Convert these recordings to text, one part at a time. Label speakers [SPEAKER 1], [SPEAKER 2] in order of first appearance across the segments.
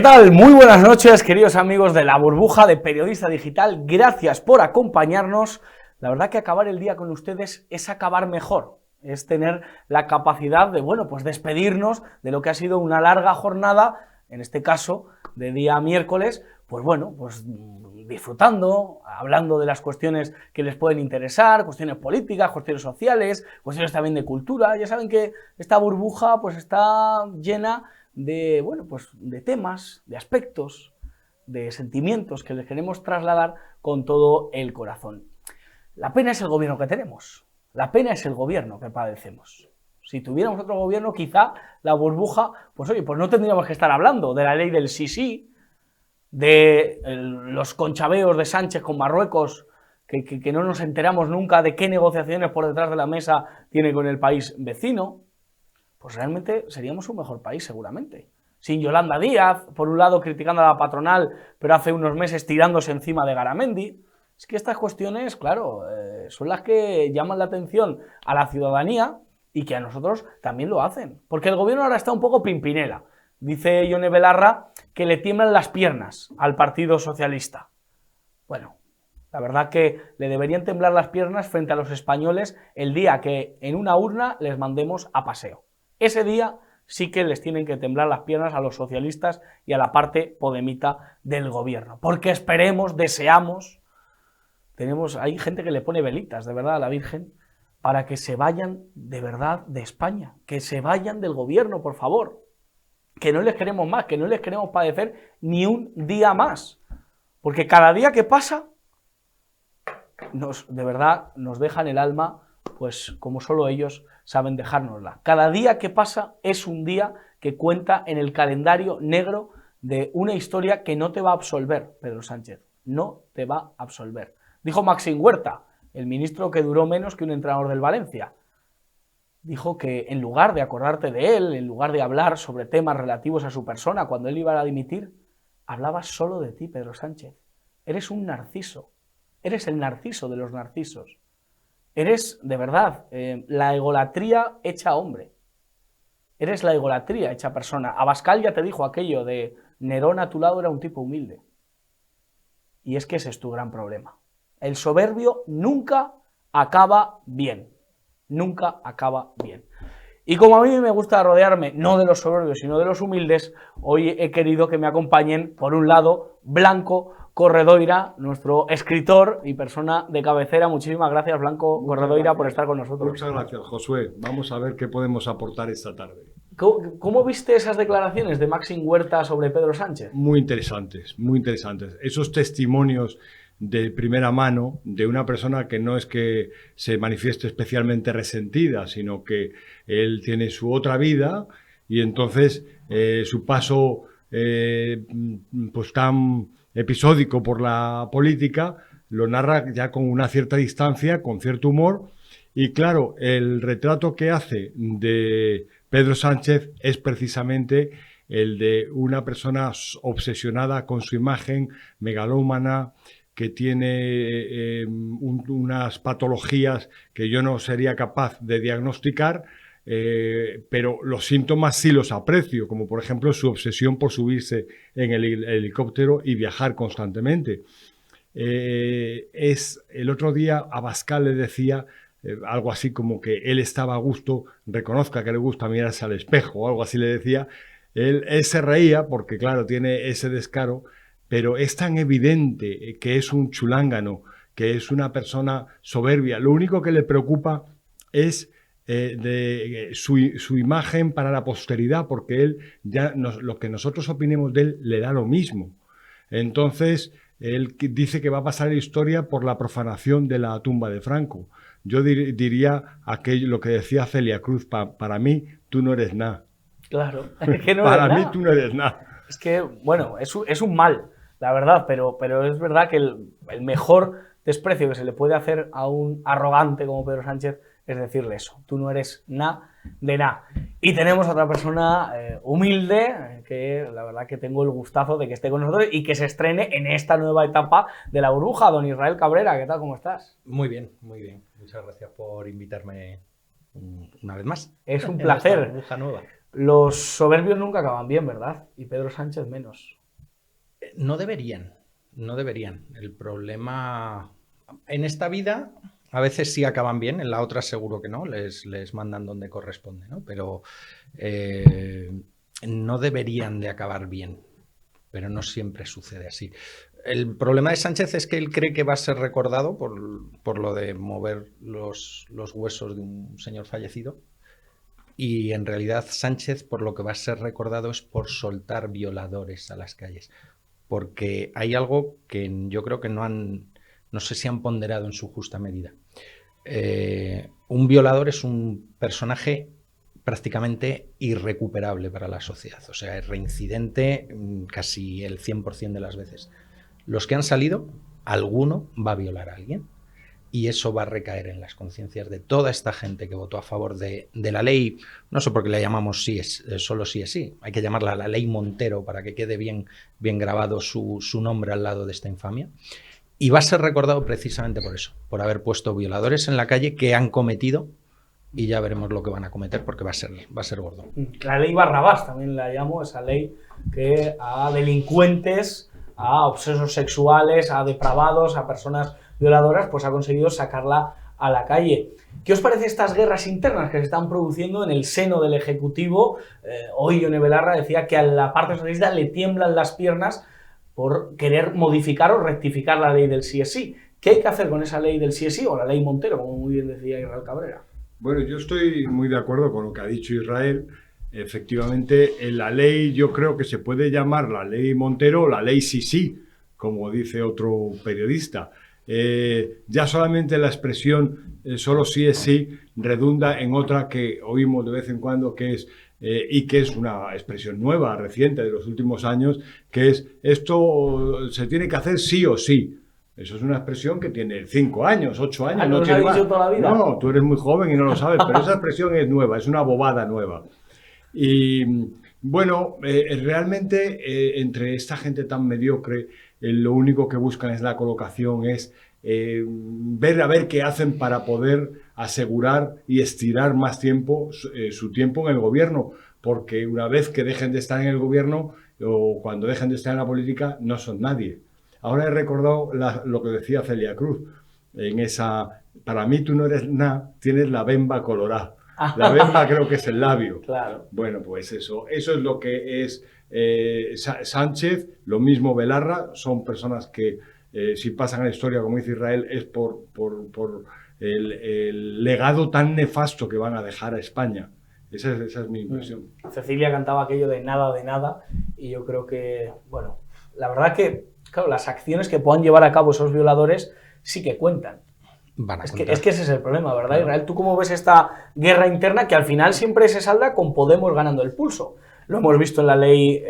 [SPEAKER 1] tal? Muy buenas noches, queridos amigos de La Burbuja de Periodista Digital. Gracias por acompañarnos. La verdad que acabar el día con ustedes es acabar mejor. Es tener la capacidad de, bueno, pues despedirnos de lo que ha sido una larga jornada, en este caso, de día miércoles, pues bueno, pues disfrutando, hablando de las cuestiones que les pueden interesar, cuestiones políticas, cuestiones sociales, cuestiones también de cultura. Ya saben que esta burbuja pues está llena de, bueno, pues de temas, de aspectos, de sentimientos que les queremos trasladar con todo el corazón. La pena es el gobierno que tenemos, la pena es el gobierno que padecemos. Si tuviéramos otro gobierno, quizá la burbuja, pues oye, pues no tendríamos que estar hablando de la ley del sí, de los conchaveos de Sánchez con Marruecos, que no nos enteramos nunca de qué negociaciones por detrás de la mesa tiene con el país vecino. Pues realmente seríamos un mejor país seguramente. Sin Yolanda Díaz, por un lado criticando a la patronal, pero hace unos meses tirándose encima de Garamendi. Es que estas cuestiones, claro, son las que llaman la atención a la ciudadanía y que a nosotros también lo hacen. Porque el gobierno ahora está un poco pimpinela. Dice Ione Belarra que le tiemblan las piernas al Partido Socialista. Bueno, la verdad que le deberían temblar las piernas frente a los españoles el día que en una urna les mandemos a paseo. Ese día sí que les tienen que temblar las piernas a los socialistas y a la parte podemita del gobierno. Porque esperemos, deseamos, hay gente que le pone velitas, de verdad, a la Virgen, para que se vayan de verdad de España, que se vayan del gobierno, por favor. Que no les queremos más, que no les queremos padecer ni un día más. Porque cada día que pasa, de verdad, nos dejan el alma, pues como solo ellos saben dejárnosla. Cada día que pasa es un día que cuenta en el calendario negro de una historia que no te va a absolver, Pedro Sánchez, no te va a absolver. Dijo Maxim Huerta, el ministro que duró menos que un entrenador del Valencia. Dijo que en lugar de acordarte de él, en lugar de hablar sobre temas relativos a su persona cuando él iba a dimitir, hablabas solo de ti, Pedro Sánchez. Eres un narciso, eres el narciso de los narcisos. Eres, de verdad, la egolatría hecha hombre. Eres la egolatría hecha persona. Abascal ya te dijo aquello de Nerón a tu lado era un tipo humilde. Y es que ese es tu gran problema. El soberbio nunca acaba bien. Nunca acaba bien. Y como a mí me gusta rodearme no de los soberbios, sino de los humildes, hoy he querido que me acompañen, por un lado, Blanco Corredoira, nuestro escritor y persona de cabecera. Muchísimas gracias, Blanco Corredoira, por estar con nosotros.
[SPEAKER 2] Muchas gracias, Josué. Vamos a ver qué podemos aportar esta tarde.
[SPEAKER 1] ¿Cómo viste esas declaraciones de Maxim Huerta sobre Pedro Sánchez?
[SPEAKER 2] Muy interesantes, muy interesantes. Esos testimonios de primera mano de una persona que no es que se manifieste especialmente resentida, sino que él tiene su otra vida y entonces su paso pues tan episódico por la política lo narra ya con una cierta distancia, con cierto humor, y claro, el retrato que hace de Pedro Sánchez es precisamente el de una persona obsesionada con su imagen, megalómana, que tiene unas patologías que yo no sería capaz de diagnosticar, pero los síntomas sí los aprecio, como por ejemplo su obsesión por subirse en el helicóptero y viajar constantemente. El otro día Abascal le decía algo así como que él estaba a gusto, reconozca que le gusta mirarse al espejo o algo así le decía. Él se reía porque claro, tiene ese descaro, pero es tan evidente que es un chulángano, que es una persona soberbia. Lo único que le preocupa es su imagen para la posteridad, porque él lo que nosotros opinemos de él le da lo mismo. Entonces, él dice que va a pasar la historia por la profanación de la tumba de Franco. Yo diría lo que decía Celia Cruz, para mí tú no eres nada.
[SPEAKER 1] Claro, es que no
[SPEAKER 2] para
[SPEAKER 1] eres
[SPEAKER 2] mí
[SPEAKER 1] nada.
[SPEAKER 2] Tú no eres nada.
[SPEAKER 1] Es que, bueno, es un mal, la verdad, pero es verdad que el mejor desprecio que se le puede hacer a un arrogante como Pedro Sánchez es decirle eso, tú no eres nada de nada. Y tenemos a otra persona humilde, que la verdad que tengo el gustazo de que esté con nosotros y que se estrene en esta nueva etapa de La Burbuja, don Israel Cabrera. ¿Qué tal? ¿Cómo estás?
[SPEAKER 3] Muy bien, muy bien. Muchas gracias por invitarme una vez más.
[SPEAKER 1] Es un placer.
[SPEAKER 3] Burbuja nueva.
[SPEAKER 1] Los soberbios nunca acaban bien, ¿verdad? Y Pedro Sánchez menos.
[SPEAKER 3] No deberían, no deberían. El problema en esta vida a veces sí acaban bien, en la otra seguro que no, les mandan donde corresponde, ¿no? Pero no deberían de acabar bien, pero no siempre sucede así. El problema de Sánchez es que él cree que va a ser recordado por lo de mover los huesos de un señor fallecido. Y en realidad Sánchez por lo que va a ser recordado es por soltar violadores a las calles. Porque hay algo que yo creo que no sé si han ponderado en su justa medida. Un violador es un personaje prácticamente irrecuperable para la sociedad. O sea, es reincidente casi el 100% de las veces. Los que han salido, alguno va a violar a alguien. Y eso va a recaer en las conciencias de toda esta gente que votó a favor de la ley, no sé por qué la llamamos solo sí es sí, hay que llamarla la ley Montero para que quede bien grabado su nombre al lado de esta infamia. Y va a ser recordado precisamente por eso, por haber puesto violadores en la calle que han cometido, y ya veremos lo que van a cometer porque va a ser gordo.
[SPEAKER 1] La ley Barrabás también la llamo, esa ley que a delincuentes, a obsesos sexuales, a depravados, a personas violadoras, pues ha conseguido sacarla a la calle. ¿Qué os parece estas guerras internas que se están produciendo en el seno del Ejecutivo? Hoy Ione Belarra decía que a la parte socialista le tiemblan las piernas por querer modificar o rectificar la ley del sí es sí. ¿Qué hay que hacer con esa ley del sí es sí o la ley Montero, como muy bien decía Israel Cabrera?
[SPEAKER 2] Bueno, yo estoy muy de acuerdo con lo que ha dicho Israel. Efectivamente, en la ley yo creo que se puede llamar la ley Montero o la ley sí, como dice otro periodista. Ya solamente la expresión solo sí es sí redunda en otra que oímos de vez en cuando, que es y que es una expresión nueva, reciente, de los últimos años, que es esto se tiene que hacer sí o sí. Eso es una expresión que tiene 5 años, 8 años.
[SPEAKER 1] ¿No tiene más. Toda la vida?
[SPEAKER 2] No, tú eres muy joven y no lo sabes, pero esa expresión es nueva, es una bobada nueva. Y bueno, realmente entre esta gente tan mediocre, lo único que buscan es la colocación, es ver a ver qué hacen para poder asegurar y estirar más tiempo su tiempo en el gobierno, porque una vez que dejen de estar en el gobierno o cuando dejen de estar en la política, no son nadie. Ahora he recordado lo que decía Celia Cruz en esa, para mí tú no eres nada, tienes la bemba colorada. La bemba creo que es el labio.
[SPEAKER 1] Claro.
[SPEAKER 2] Bueno, pues eso es lo que es Sánchez, lo mismo Belarra, son personas que si pasan a la historia, como dice Israel, es por el legado tan nefasto que van a dejar a España. Esa es mi impresión.
[SPEAKER 1] Cecilia cantaba aquello de nada, y yo creo que, bueno, la verdad que, claro, las acciones que puedan llevar a cabo esos violadores sí que cuentan. Es que ese es el problema, ¿verdad, claro. Israel? ¿Tú cómo ves esta guerra interna que al final siempre se salda con Podemos ganando el pulso? Lo hemos visto en la ley,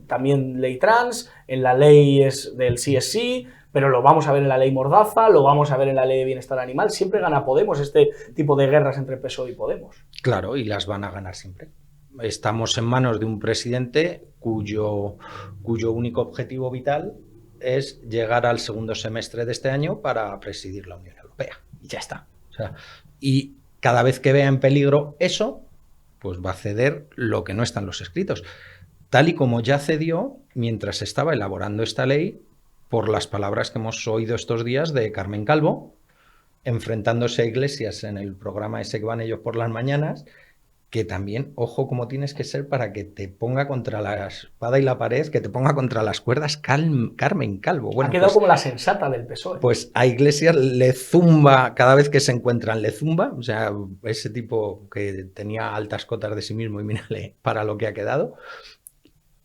[SPEAKER 1] también ley trans, en la ley del sí es sí, pero lo vamos a ver en la ley Mordaza, lo vamos a ver en la ley de bienestar animal. Siempre gana Podemos este tipo de guerras entre PSOE y Podemos.
[SPEAKER 3] Claro, y las van a ganar siempre. Estamos en manos de un presidente cuyo único objetivo vital es llegar al segundo semestre de este año para presidir la Unión Europea. Y ya está. O sea, y cada vez que vea en peligro eso, pues va a ceder lo que no está en los escritos. Tal y como ya cedió mientras estaba elaborando esta ley por las palabras que hemos oído estos días de Carmen Calvo, enfrentándose a Iglesias en el programa ese que van ellos por las mañanas, que también, ojo cómo tienes que ser para que te ponga contra la espada y la pared, que te ponga contra las cuerdas Carmen Calvo. Bueno,
[SPEAKER 1] ha quedado pues, como la sensata del PSOE.
[SPEAKER 3] Pues a Iglesias le zumba, cada vez que se encuentran le zumba, o sea, ese tipo que tenía altas cotas de sí mismo y mírale para lo que ha quedado.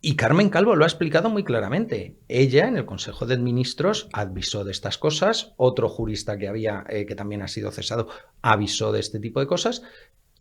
[SPEAKER 3] Y Carmen Calvo lo ha explicado muy claramente. Ella en el Consejo de Ministros avisó de estas cosas, otro jurista que había, que también ha sido cesado, avisó de este tipo de cosas,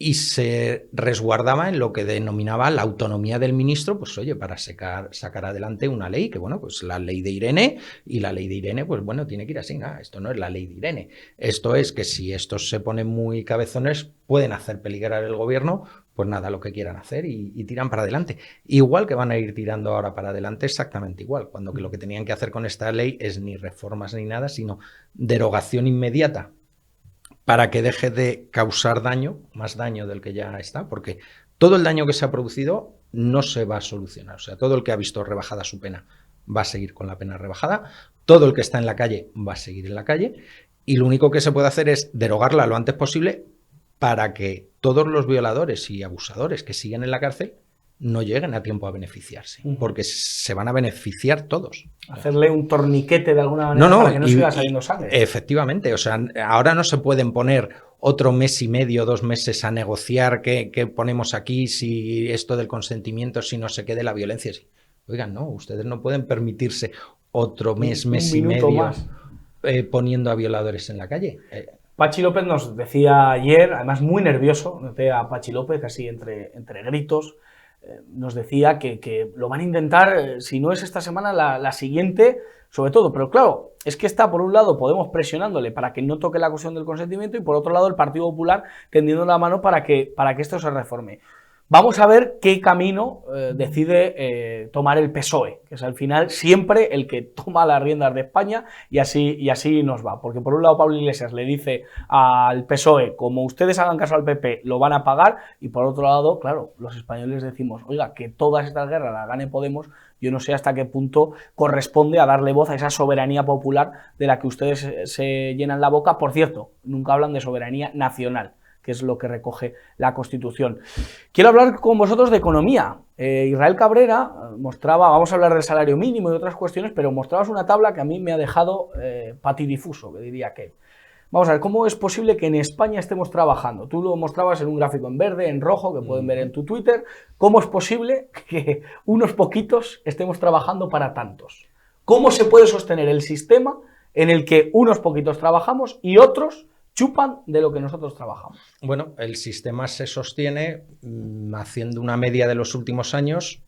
[SPEAKER 3] y se resguardaba en lo que denominaba la autonomía del ministro, pues oye, para sacar adelante una ley, que bueno, pues la ley de Irene, y la ley de Irene, pues bueno, tiene que ir así, nada, esto no es la ley de Irene, esto es que si estos se ponen muy cabezones, pueden hacer peligrar el gobierno, pues nada, lo que quieran hacer y tiran para adelante. Igual que van a ir tirando ahora para adelante, exactamente igual, cuando que lo que tenían que hacer con esta ley es ni reformas ni nada, sino derogación inmediata, para que deje de causar daño, más daño del que ya está, porque todo el daño que se ha producido no se va a solucionar. O sea, todo el que ha visto rebajada su pena va a seguir con la pena rebajada, todo el que está en la calle va a seguir en la calle, y lo único que se puede hacer es derogarla lo antes posible para que todos los violadores y abusadores que siguen en la cárcel no lleguen a tiempo a beneficiarse, porque se van a beneficiar todos.
[SPEAKER 1] Hacerle un torniquete de alguna manera para que no siga saliendo sangre.
[SPEAKER 3] Efectivamente, o sea, ahora no se pueden poner otro mes y medio, 2 meses a negociar qué ponemos aquí, si esto del consentimiento, si no se quede la violencia. Oigan, no, ustedes no pueden permitirse otro mes y medio más poniendo a violadores en la calle.
[SPEAKER 1] Pachi López nos decía ayer, además muy nervioso, noté a Pachi López así entre gritos, nos decía que lo van a intentar, si no es esta semana, la siguiente, sobre todo. Pero claro, es que está, por un lado, Podemos presionándole para que no toque la cuestión del consentimiento y por otro lado el Partido Popular tendiendo la mano para que esto se reforme. Vamos a ver qué camino decide tomar el PSOE, que es al final siempre el que toma las riendas de España y así nos va. Porque por un lado Pablo Iglesias le dice al PSOE, como ustedes hagan caso al PP, lo van a pagar, y por otro lado, claro, los españoles decimos, oiga, que todas estas guerras las gane Podemos, yo no sé hasta qué punto corresponde a darle voz a esa soberanía popular de la que ustedes se llenan la boca. Por cierto, nunca hablan de soberanía nacional, que es lo que recoge la Constitución. Quiero hablar con vosotros de economía. Israel Cabrera mostraba, vamos a hablar del salario mínimo y otras cuestiones, pero mostrabas una tabla que a mí me ha dejado patidifuso, que diría que. Vamos a ver, ¿cómo es posible que en España estemos trabajando? Tú lo mostrabas en un gráfico en verde, en rojo, que pueden ver en tu Twitter. ¿Cómo es posible que unos poquitos estemos trabajando para tantos? ¿Cómo se puede sostener el sistema en el que unos poquitos trabajamos y otros chupan de lo que nosotros trabajamos?
[SPEAKER 3] Bueno, el sistema se sostiene haciendo una media de los últimos años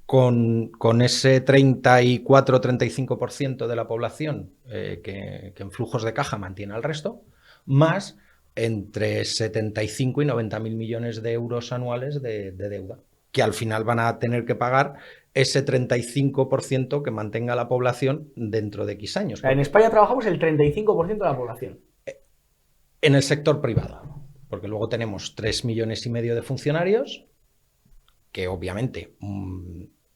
[SPEAKER 3] con ese 34-35% de la población que en flujos de caja mantiene al resto, más entre 75 y 90 mil millones de euros anuales de deuda, que al final van a tener que pagar ese 35% que mantenga la población dentro de X años.
[SPEAKER 1] O sea, en España trabajamos el 35% de la población.
[SPEAKER 3] En el sector privado, porque luego tenemos 3,5 millones de funcionarios, que obviamente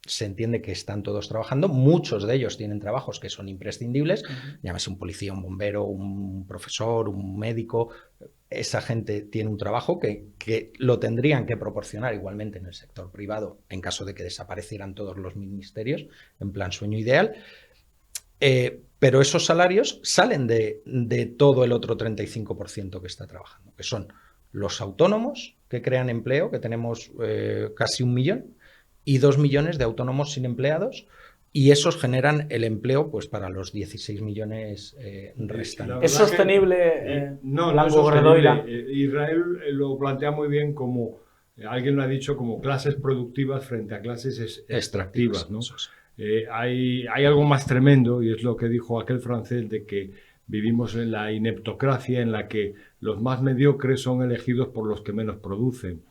[SPEAKER 3] se entiende que están todos trabajando, muchos de ellos tienen trabajos que son imprescindibles, llámese un policía, un bombero, un profesor, un médico, esa gente tiene un trabajo que lo tendrían que proporcionar igualmente en el sector privado, en caso de que desaparecieran todos los ministerios, en plan sueño ideal. Pero esos salarios salen de todo el otro 35% que está trabajando, que son los autónomos que crean empleo, que tenemos casi 1 millón, y 2 millones de autónomos sin empleados, y esos generan el empleo pues para los 16 millones restantes.
[SPEAKER 1] ¿Es sostenible?
[SPEAKER 2] No, no es sostenible. Israel lo plantea muy bien como, alguien lo ha dicho, como clases productivas frente a clases extractivas, ¿no? Hay algo más tremendo, y es lo que dijo aquel francés, de que vivimos en la ineptocracia en la que los más mediocres son elegidos por los que menos producen.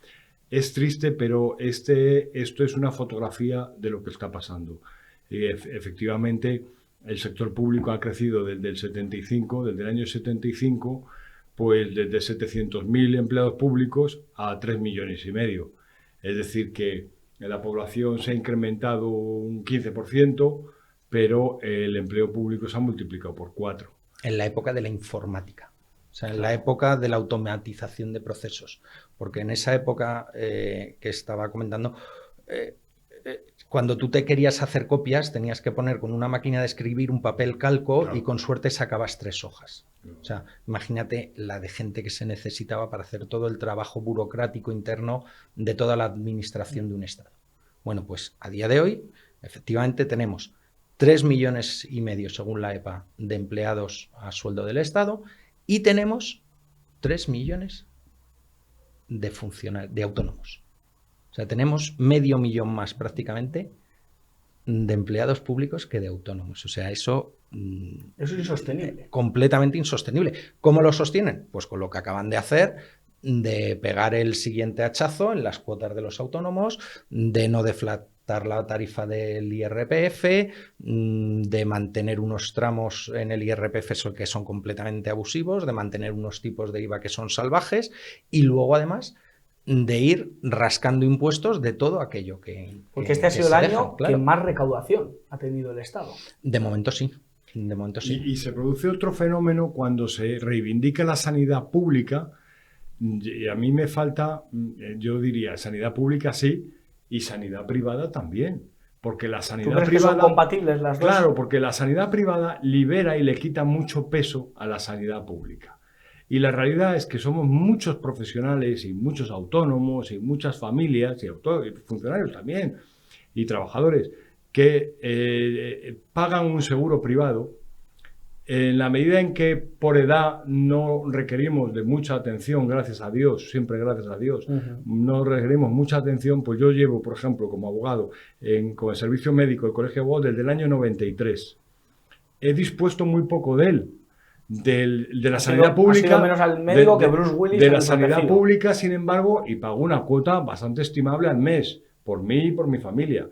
[SPEAKER 2] Es triste, pero esto es una fotografía de lo que está pasando. Efectivamente, el sector público ha crecido desde el año 75, pues desde 700.000 empleados públicos a 3,5 millones. Es decir, que la población se ha incrementado un 15%, pero el empleo público se ha multiplicado por 4.
[SPEAKER 3] En la época de la informática, o sea, en la época de la automatización de procesos, porque en esa época que estaba comentando, cuando tú te querías hacer copias, tenías que poner con una máquina de escribir un papel calco, claro, y con suerte sacabas 3 hojas. Claro. O sea, imagínate la de gente que se necesitaba para hacer todo el trabajo burocrático interno de toda la administración de un Estado. Bueno, pues a día de hoy, efectivamente, tenemos 3,5 millones, según la EPA, de empleados a sueldo del Estado, y tenemos 3 millones de autónomos. O sea, tenemos 500,000 más prácticamente de empleados públicos que de autónomos. O sea, eso
[SPEAKER 1] es insostenible.
[SPEAKER 3] Completamente insostenible. ¿Cómo lo sostienen? Pues con lo que acaban de hacer, de pegar el siguiente hachazo en las cuotas de los autónomos, de no deflatar la tarifa del IRPF, de mantener unos tramos en el IRPF que son completamente abusivos, de mantener unos tipos de IVA que son salvajes, y luego además de ir rascando impuestos de todo aquello que...
[SPEAKER 1] Porque este ha sido el
[SPEAKER 3] se
[SPEAKER 1] año
[SPEAKER 3] deja, claro.
[SPEAKER 1] que más recaudación ha tenido el Estado.
[SPEAKER 3] De momento sí. De momento sí.
[SPEAKER 2] Y se produce otro fenómeno cuando se reivindica la sanidad pública. Y a mí me falta, yo diría, sanidad pública sí y sanidad privada también. Porque la
[SPEAKER 1] ¿Tú
[SPEAKER 2] sanidad
[SPEAKER 1] crees que
[SPEAKER 2] privada...
[SPEAKER 1] son compatibles las dos?
[SPEAKER 2] Claro, porque la sanidad privada libera y le quita mucho peso a la sanidad pública. Y la realidad es que somos muchos profesionales y muchos autónomos y muchas familias y funcionarios también y trabajadores que pagan un seguro privado en la medida en que por edad no requerimos de mucha atención, gracias a Dios, siempre gracias a Dios, no requerimos mucha atención. Pues yo llevo, por ejemplo, como abogado con el servicio médico del Colegio de Abogados desde el año 93. He dispuesto muy poco de él. De la sanidad pública,
[SPEAKER 1] ha sido menos al médico que Bruce Willis
[SPEAKER 2] de
[SPEAKER 1] en
[SPEAKER 2] la
[SPEAKER 1] el
[SPEAKER 2] sanidad
[SPEAKER 1] protegido.
[SPEAKER 2] pública, sin embargo, y pago una cuota bastante estimable al mes, por mí y por mi familia.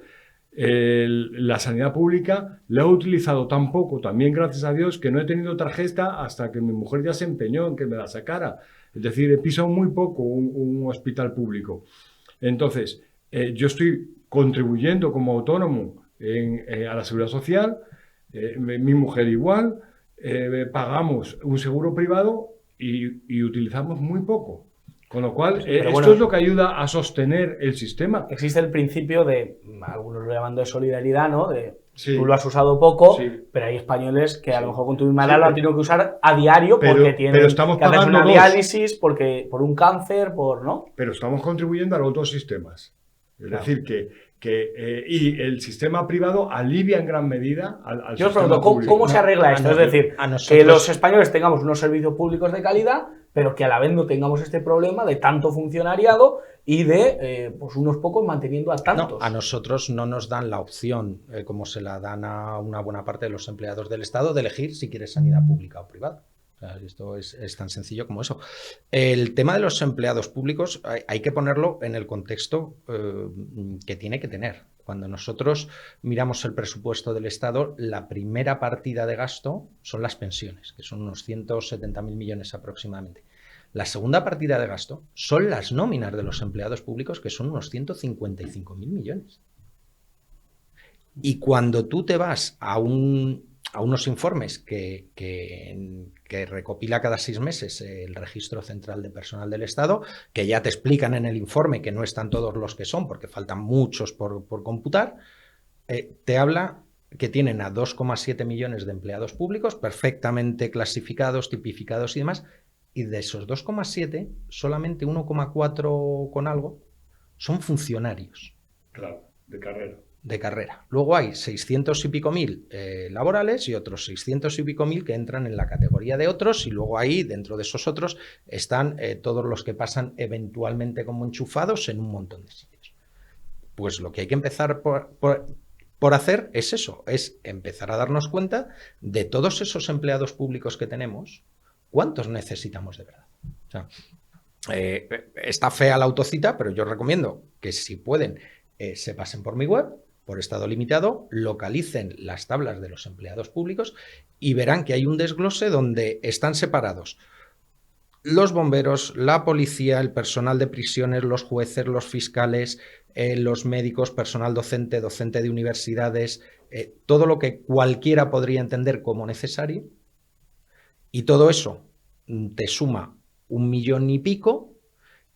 [SPEAKER 2] La sanidad pública la he utilizado tan poco, también gracias a Dios, que no he tenido tarjeta hasta que mi mujer ya se empeñó en que me la sacara. Es decir, he pisado muy poco un hospital público. Entonces, yo estoy contribuyendo como autónomo a la seguridad social, mi mujer igual. Pagamos un seguro privado y utilizamos muy poco. Con lo cual, esto
[SPEAKER 1] bueno,
[SPEAKER 2] es lo que ayuda a sostener el sistema.
[SPEAKER 1] Existe el principio de, algunos lo llaman de solidaridad, ¿no? De
[SPEAKER 2] Sí.
[SPEAKER 1] tú lo has usado poco,
[SPEAKER 2] Sí.
[SPEAKER 1] pero hay españoles que a lo
[SPEAKER 2] Sí.
[SPEAKER 1] mejor con tu misma edad
[SPEAKER 2] Sí,
[SPEAKER 1] lo han
[SPEAKER 2] pero-
[SPEAKER 1] tenido que usar a diario porque
[SPEAKER 2] pero
[SPEAKER 1] tienen
[SPEAKER 2] estamos
[SPEAKER 1] que hacerse
[SPEAKER 2] pagando
[SPEAKER 1] una
[SPEAKER 2] dos.
[SPEAKER 1] diálisis, por un cáncer, ¿no?
[SPEAKER 2] Pero estamos contribuyendo a los dos sistemas. Es
[SPEAKER 1] Claro.
[SPEAKER 2] decir, y el sistema privado alivia en gran medida al
[SPEAKER 1] Yo os
[SPEAKER 2] sistema
[SPEAKER 1] pregunto,
[SPEAKER 2] público.
[SPEAKER 1] ¿cómo se arregla esto? Es decir,
[SPEAKER 3] a nosotros-
[SPEAKER 1] que los españoles tengamos unos servicios públicos de calidad, pero que a la vez no tengamos este problema de tanto funcionariado y de pues unos pocos manteniendo a tantos.
[SPEAKER 3] No, a nosotros no nos dan la opción, como se la dan a una buena parte de los empleados del Estado, de elegir si quieres sanidad pública o privada. O sea, esto es tan sencillo como eso. El tema de los empleados públicos hay que ponerlo en el contexto que tiene que tener. Cuando nosotros miramos el presupuesto del Estado, la primera partida de gasto son las pensiones, que son unos 170.000 millones aproximadamente. La segunda partida de gasto son las nóminas de los empleados públicos, que son unos 155.000 millones. Y cuando tú te vas a unos informes que recopila cada 6 meses el Registro Central de Personal del Estado, que ya te explican en el informe que no están todos los que son, porque faltan muchos por computar, te habla que tienen a 2,7 millones de empleados públicos perfectamente clasificados, tipificados y demás, y de esos 2,7, solamente 1,4 con algo son funcionarios.
[SPEAKER 2] Claro, de carrera.
[SPEAKER 3] De carrera. Luego hay 600 y pico mil laborales y otros 600 y pico mil que entran en la categoría de otros, y luego ahí, dentro de esos otros, están todos los que pasan eventualmente como enchufados en un montón de sitios. Pues lo que hay que empezar por hacer es eso, es empezar a darnos cuenta de todos esos empleados públicos que tenemos, cuántos necesitamos de verdad. O sea, está fea la autocita, pero yo recomiendo que si pueden se pasen por mi web, por Estado Limitado, localicen las tablas de los empleados públicos y verán que hay un desglose donde están separados los bomberos, la policía, el personal de prisiones, los jueces, los fiscales, los médicos, personal docente, docente de universidades, todo lo que cualquiera podría entender como necesario, y todo eso te suma 1 millón y pico,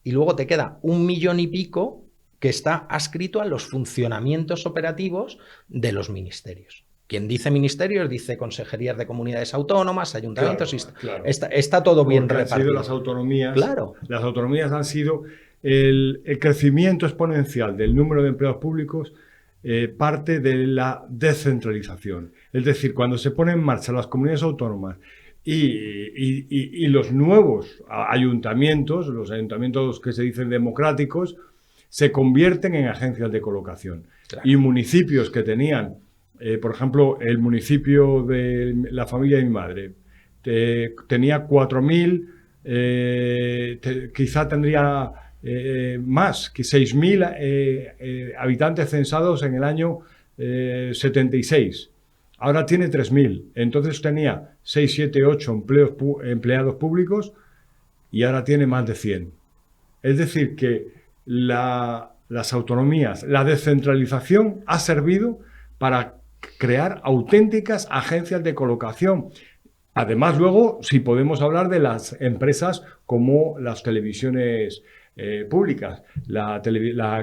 [SPEAKER 3] y luego te queda 1 millón y pico que está adscrito a los funcionamientos operativos de los ministerios. Quien dice ministerios dice consejerías de comunidades autónomas, ayuntamientos,
[SPEAKER 2] Claro.
[SPEAKER 3] Está todo bien
[SPEAKER 2] Porque
[SPEAKER 3] repartido.
[SPEAKER 2] han sido las autonomías.
[SPEAKER 3] Claro.
[SPEAKER 2] Las autonomías han sido el crecimiento exponencial del número de empleados públicos, parte de la descentralización. Es decir, cuando se ponen en marcha las comunidades autónomas y los nuevos ayuntamientos, los ayuntamientos que se dicen democráticos, se convierten en agencias de colocación.
[SPEAKER 3] Claro.
[SPEAKER 2] Y municipios que tenían, por ejemplo, el municipio de la familia de mi madre, tenía 4.000, quizá tendría más, que 6.000 habitantes censados en el año 76. Ahora tiene 3.000. Entonces tenía 6, 7, 8 empleados públicos y ahora tiene más de 100. Es decir, que las autonomías, la descentralización ha servido para crear auténticas agencias de colocación. Además, luego, si podemos hablar de las empresas como las televisiones públicas. La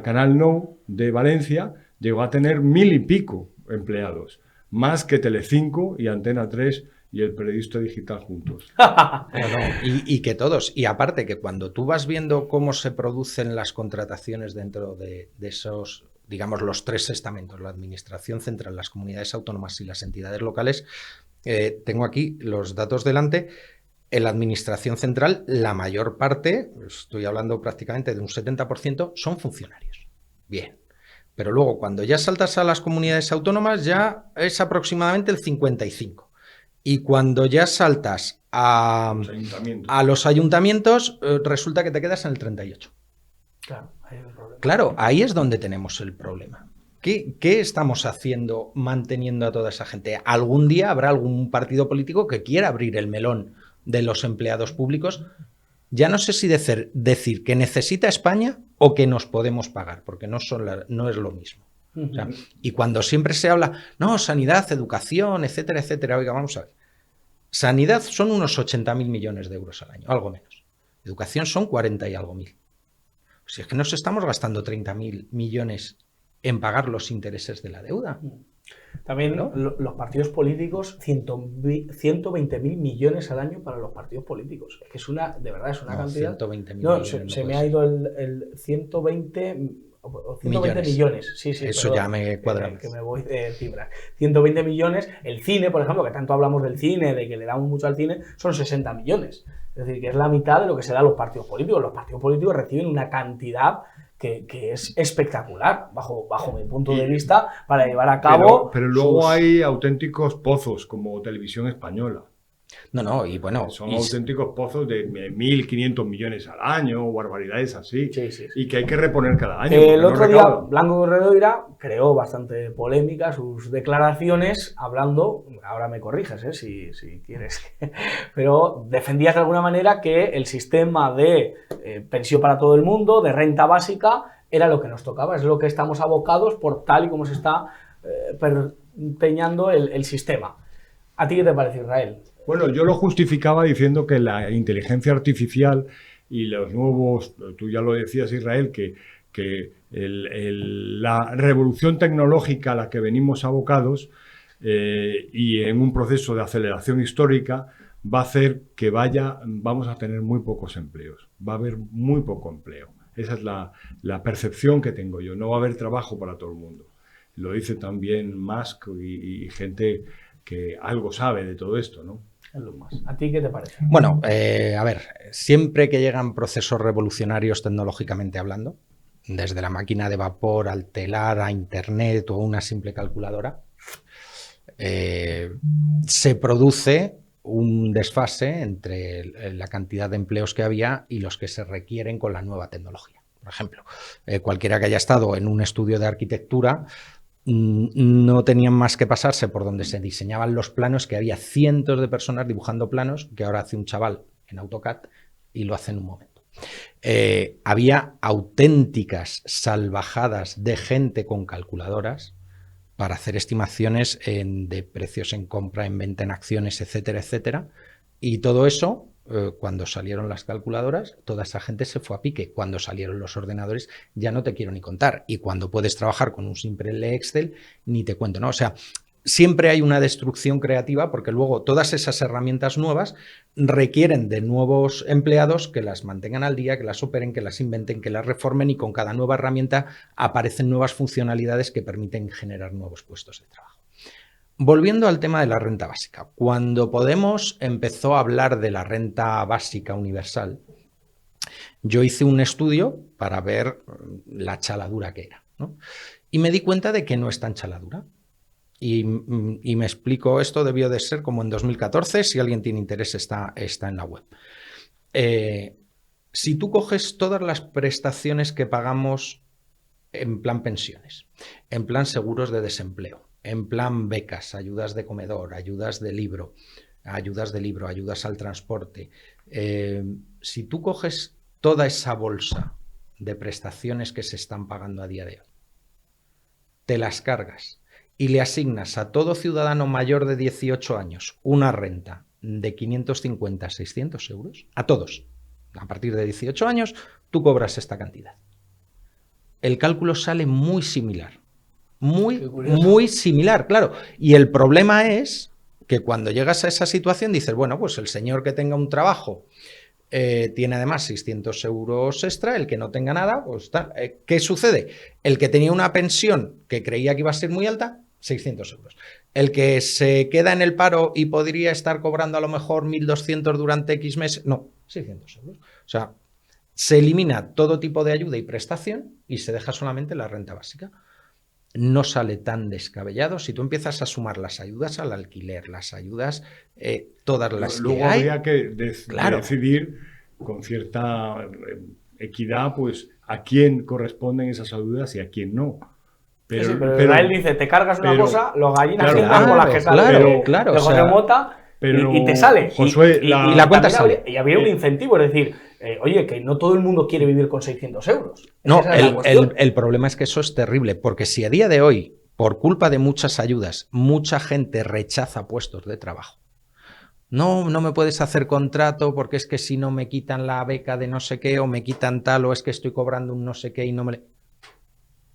[SPEAKER 2] Canal Nou de Valencia llegó a tener 1000 y pico empleados, más que Telecinco y Antena 3 y el Periodista Digital juntos.
[SPEAKER 3] Y que todos. Y aparte que cuando tú vas viendo cómo se producen las contrataciones dentro de esos, digamos, los tres estamentos, la Administración Central, las comunidades autónomas y las entidades locales, tengo aquí los datos delante. En la Administración Central, la mayor parte, estoy hablando prácticamente de un 70%, son funcionarios. Bien. Pero luego, cuando ya saltas a las comunidades autónomas, ya es aproximadamente el 55%. Y cuando ya saltas a los ayuntamientos, resulta que te quedas en el 38%.
[SPEAKER 1] Claro, ahí es el problema.
[SPEAKER 3] Claro, ahí es donde tenemos el problema. ¿Qué estamos haciendo manteniendo a toda esa gente? Algún día habrá algún partido político que quiera abrir el melón de los empleados públicos. Ya no sé si decir que necesita España o que nos podemos pagar, porque no es lo mismo. O sea, y cuando siempre se habla, no, sanidad, educación, etcétera, etcétera, oiga, vamos a ver. Sanidad son unos 80.000 millones de euros al año, algo menos. Educación son 40 y algo mil. O sea, es que nos estamos gastando 30.000 millones en pagar los intereses de la deuda.
[SPEAKER 1] También, ¿no? Los partidos políticos, 120.000 millones al año para los partidos políticos. Es que es una, de verdad, es una cantidad.
[SPEAKER 3] 120.000
[SPEAKER 1] no,
[SPEAKER 3] millones.
[SPEAKER 1] Se me ha ido el 120 millones. Sí,
[SPEAKER 3] eso perdón, ya me cuadra.
[SPEAKER 1] Que me voy de cifras. 120 millones. El cine, por ejemplo, que tanto hablamos del cine, de que le damos mucho al cine, son 60 millones. Es decir, que es la mitad de lo que se da a los partidos políticos. Los partidos políticos reciben una cantidad que es espectacular, bajo mi punto de vista, para llevar a cabo...
[SPEAKER 2] Pero luego hay auténticos pozos, como Televisión Española.
[SPEAKER 3] No, y bueno...
[SPEAKER 2] Son auténticos pozos de 1.500 millones al año, o barbaridades así, sí. Y que hay que reponer cada año.
[SPEAKER 1] El otro día, Blanco Corredoira creó bastante polémica sus declaraciones, hablando, ahora me corriges, si quieres, pero defendías de alguna manera que el sistema de pensión para todo el mundo, de renta básica, era lo que nos tocaba, es lo que estamos abocados por tal y como se está empeñando el sistema. ¿A ti qué te parece, Israel?
[SPEAKER 2] Bueno, yo lo justificaba diciendo que la inteligencia artificial y los nuevos, tú ya lo decías, Israel, que la revolución tecnológica a la que venimos abocados y en un proceso de aceleración histórica va a hacer que vamos a tener muy pocos empleos, va a haber muy poco empleo. Esa es la percepción que tengo yo, no va a haber trabajo para todo el mundo. Lo dice también Musk y gente que algo sabe de todo esto, ¿no?
[SPEAKER 1] ¿A ti qué te parece?
[SPEAKER 3] Bueno, a ver, siempre que llegan procesos revolucionarios tecnológicamente hablando, desde la máquina de vapor al telar, a internet o una simple calculadora, se produce un desfase entre la cantidad de empleos que había y los que se requieren con la nueva tecnología. Por ejemplo, cualquiera que haya estado en un estudio de arquitectura no tenían más que pasarse por donde se diseñaban los planos, que había cientos de personas dibujando planos que ahora hace un chaval en AutoCAD y lo hace en un momento. Había auténticas salvajadas de gente con calculadoras para hacer estimaciones de precios en compra, en venta, en acciones, etcétera, etcétera. Y todo eso, cuando salieron las calculadoras, toda esa gente se fue a pique. Cuando salieron los ordenadores, ya no te quiero ni contar. Y cuando puedes trabajar con un simple Excel, ni te cuento, ¿no? O sea, siempre hay una destrucción creativa porque luego todas esas herramientas nuevas requieren de nuevos empleados que las mantengan al día, que las operen, que las inventen, que las reformen, y con cada nueva herramienta aparecen nuevas funcionalidades que permiten generar nuevos puestos de trabajo. Volviendo al tema de la renta básica, cuando Podemos empezó a hablar de la renta básica universal, yo hice un estudio para ver la chaladura que era, ¿no? Y me di cuenta de que no es tan chaladura. Y me explico, esto debió de ser como en 2014, si alguien tiene interés está en la web. Si tú coges todas las prestaciones que pagamos en plan pensiones, en plan seguros de desempleo, en plan becas, ayudas de comedor, ayudas de libro, ayudas al transporte. Si tú coges toda esa bolsa de prestaciones que se están pagando a día de hoy, te las cargas y le asignas a todo ciudadano mayor de 18 años una renta de 550 a 600 euros, a todos, a partir de 18 años, tú cobras esta cantidad. El cálculo sale muy similar. Muy similar, claro. Y el problema es que cuando llegas a esa situación dices, bueno, pues el señor que tenga un trabajo tiene además 600 euros extra, el que no tenga nada, pues tal. ¿Qué sucede? El que tenía una pensión que creía que iba a ser muy alta, 600 euros. El que se queda en el paro y podría estar cobrando a lo mejor 1.200 durante X meses, no, 600 euros. O sea, se elimina todo tipo de ayuda y prestación y se deja solamente la renta básica. No sale tan descabellado si tú empiezas a sumar las ayudas al alquiler, las ayudas, todas las
[SPEAKER 2] luego
[SPEAKER 3] que hay.
[SPEAKER 2] Habría que
[SPEAKER 3] Claro.
[SPEAKER 2] decidir con cierta equidad, pues, a quién corresponden esas ayudas y a quién no.
[SPEAKER 1] Pero Israel dice, te cargas una cosa, los gallinas
[SPEAKER 2] claro,
[SPEAKER 1] entran con las que salen
[SPEAKER 3] claro,
[SPEAKER 1] de
[SPEAKER 3] o sea,
[SPEAKER 1] Joremota y te sale.
[SPEAKER 2] Josué,
[SPEAKER 1] y la cuenta sale. Y habría un
[SPEAKER 2] Sí.
[SPEAKER 1] incentivo, es decir, oye, que no todo el mundo quiere vivir con 600 euros.
[SPEAKER 3] No,
[SPEAKER 1] Esa es la cuestión.
[SPEAKER 3] el problema es que eso es terrible, porque si a día de hoy, por culpa de muchas ayudas, mucha gente rechaza puestos de trabajo. No, no me puedes hacer contrato porque es que si no me quitan la beca de no sé qué o me quitan tal o es que estoy cobrando un no sé qué y no me...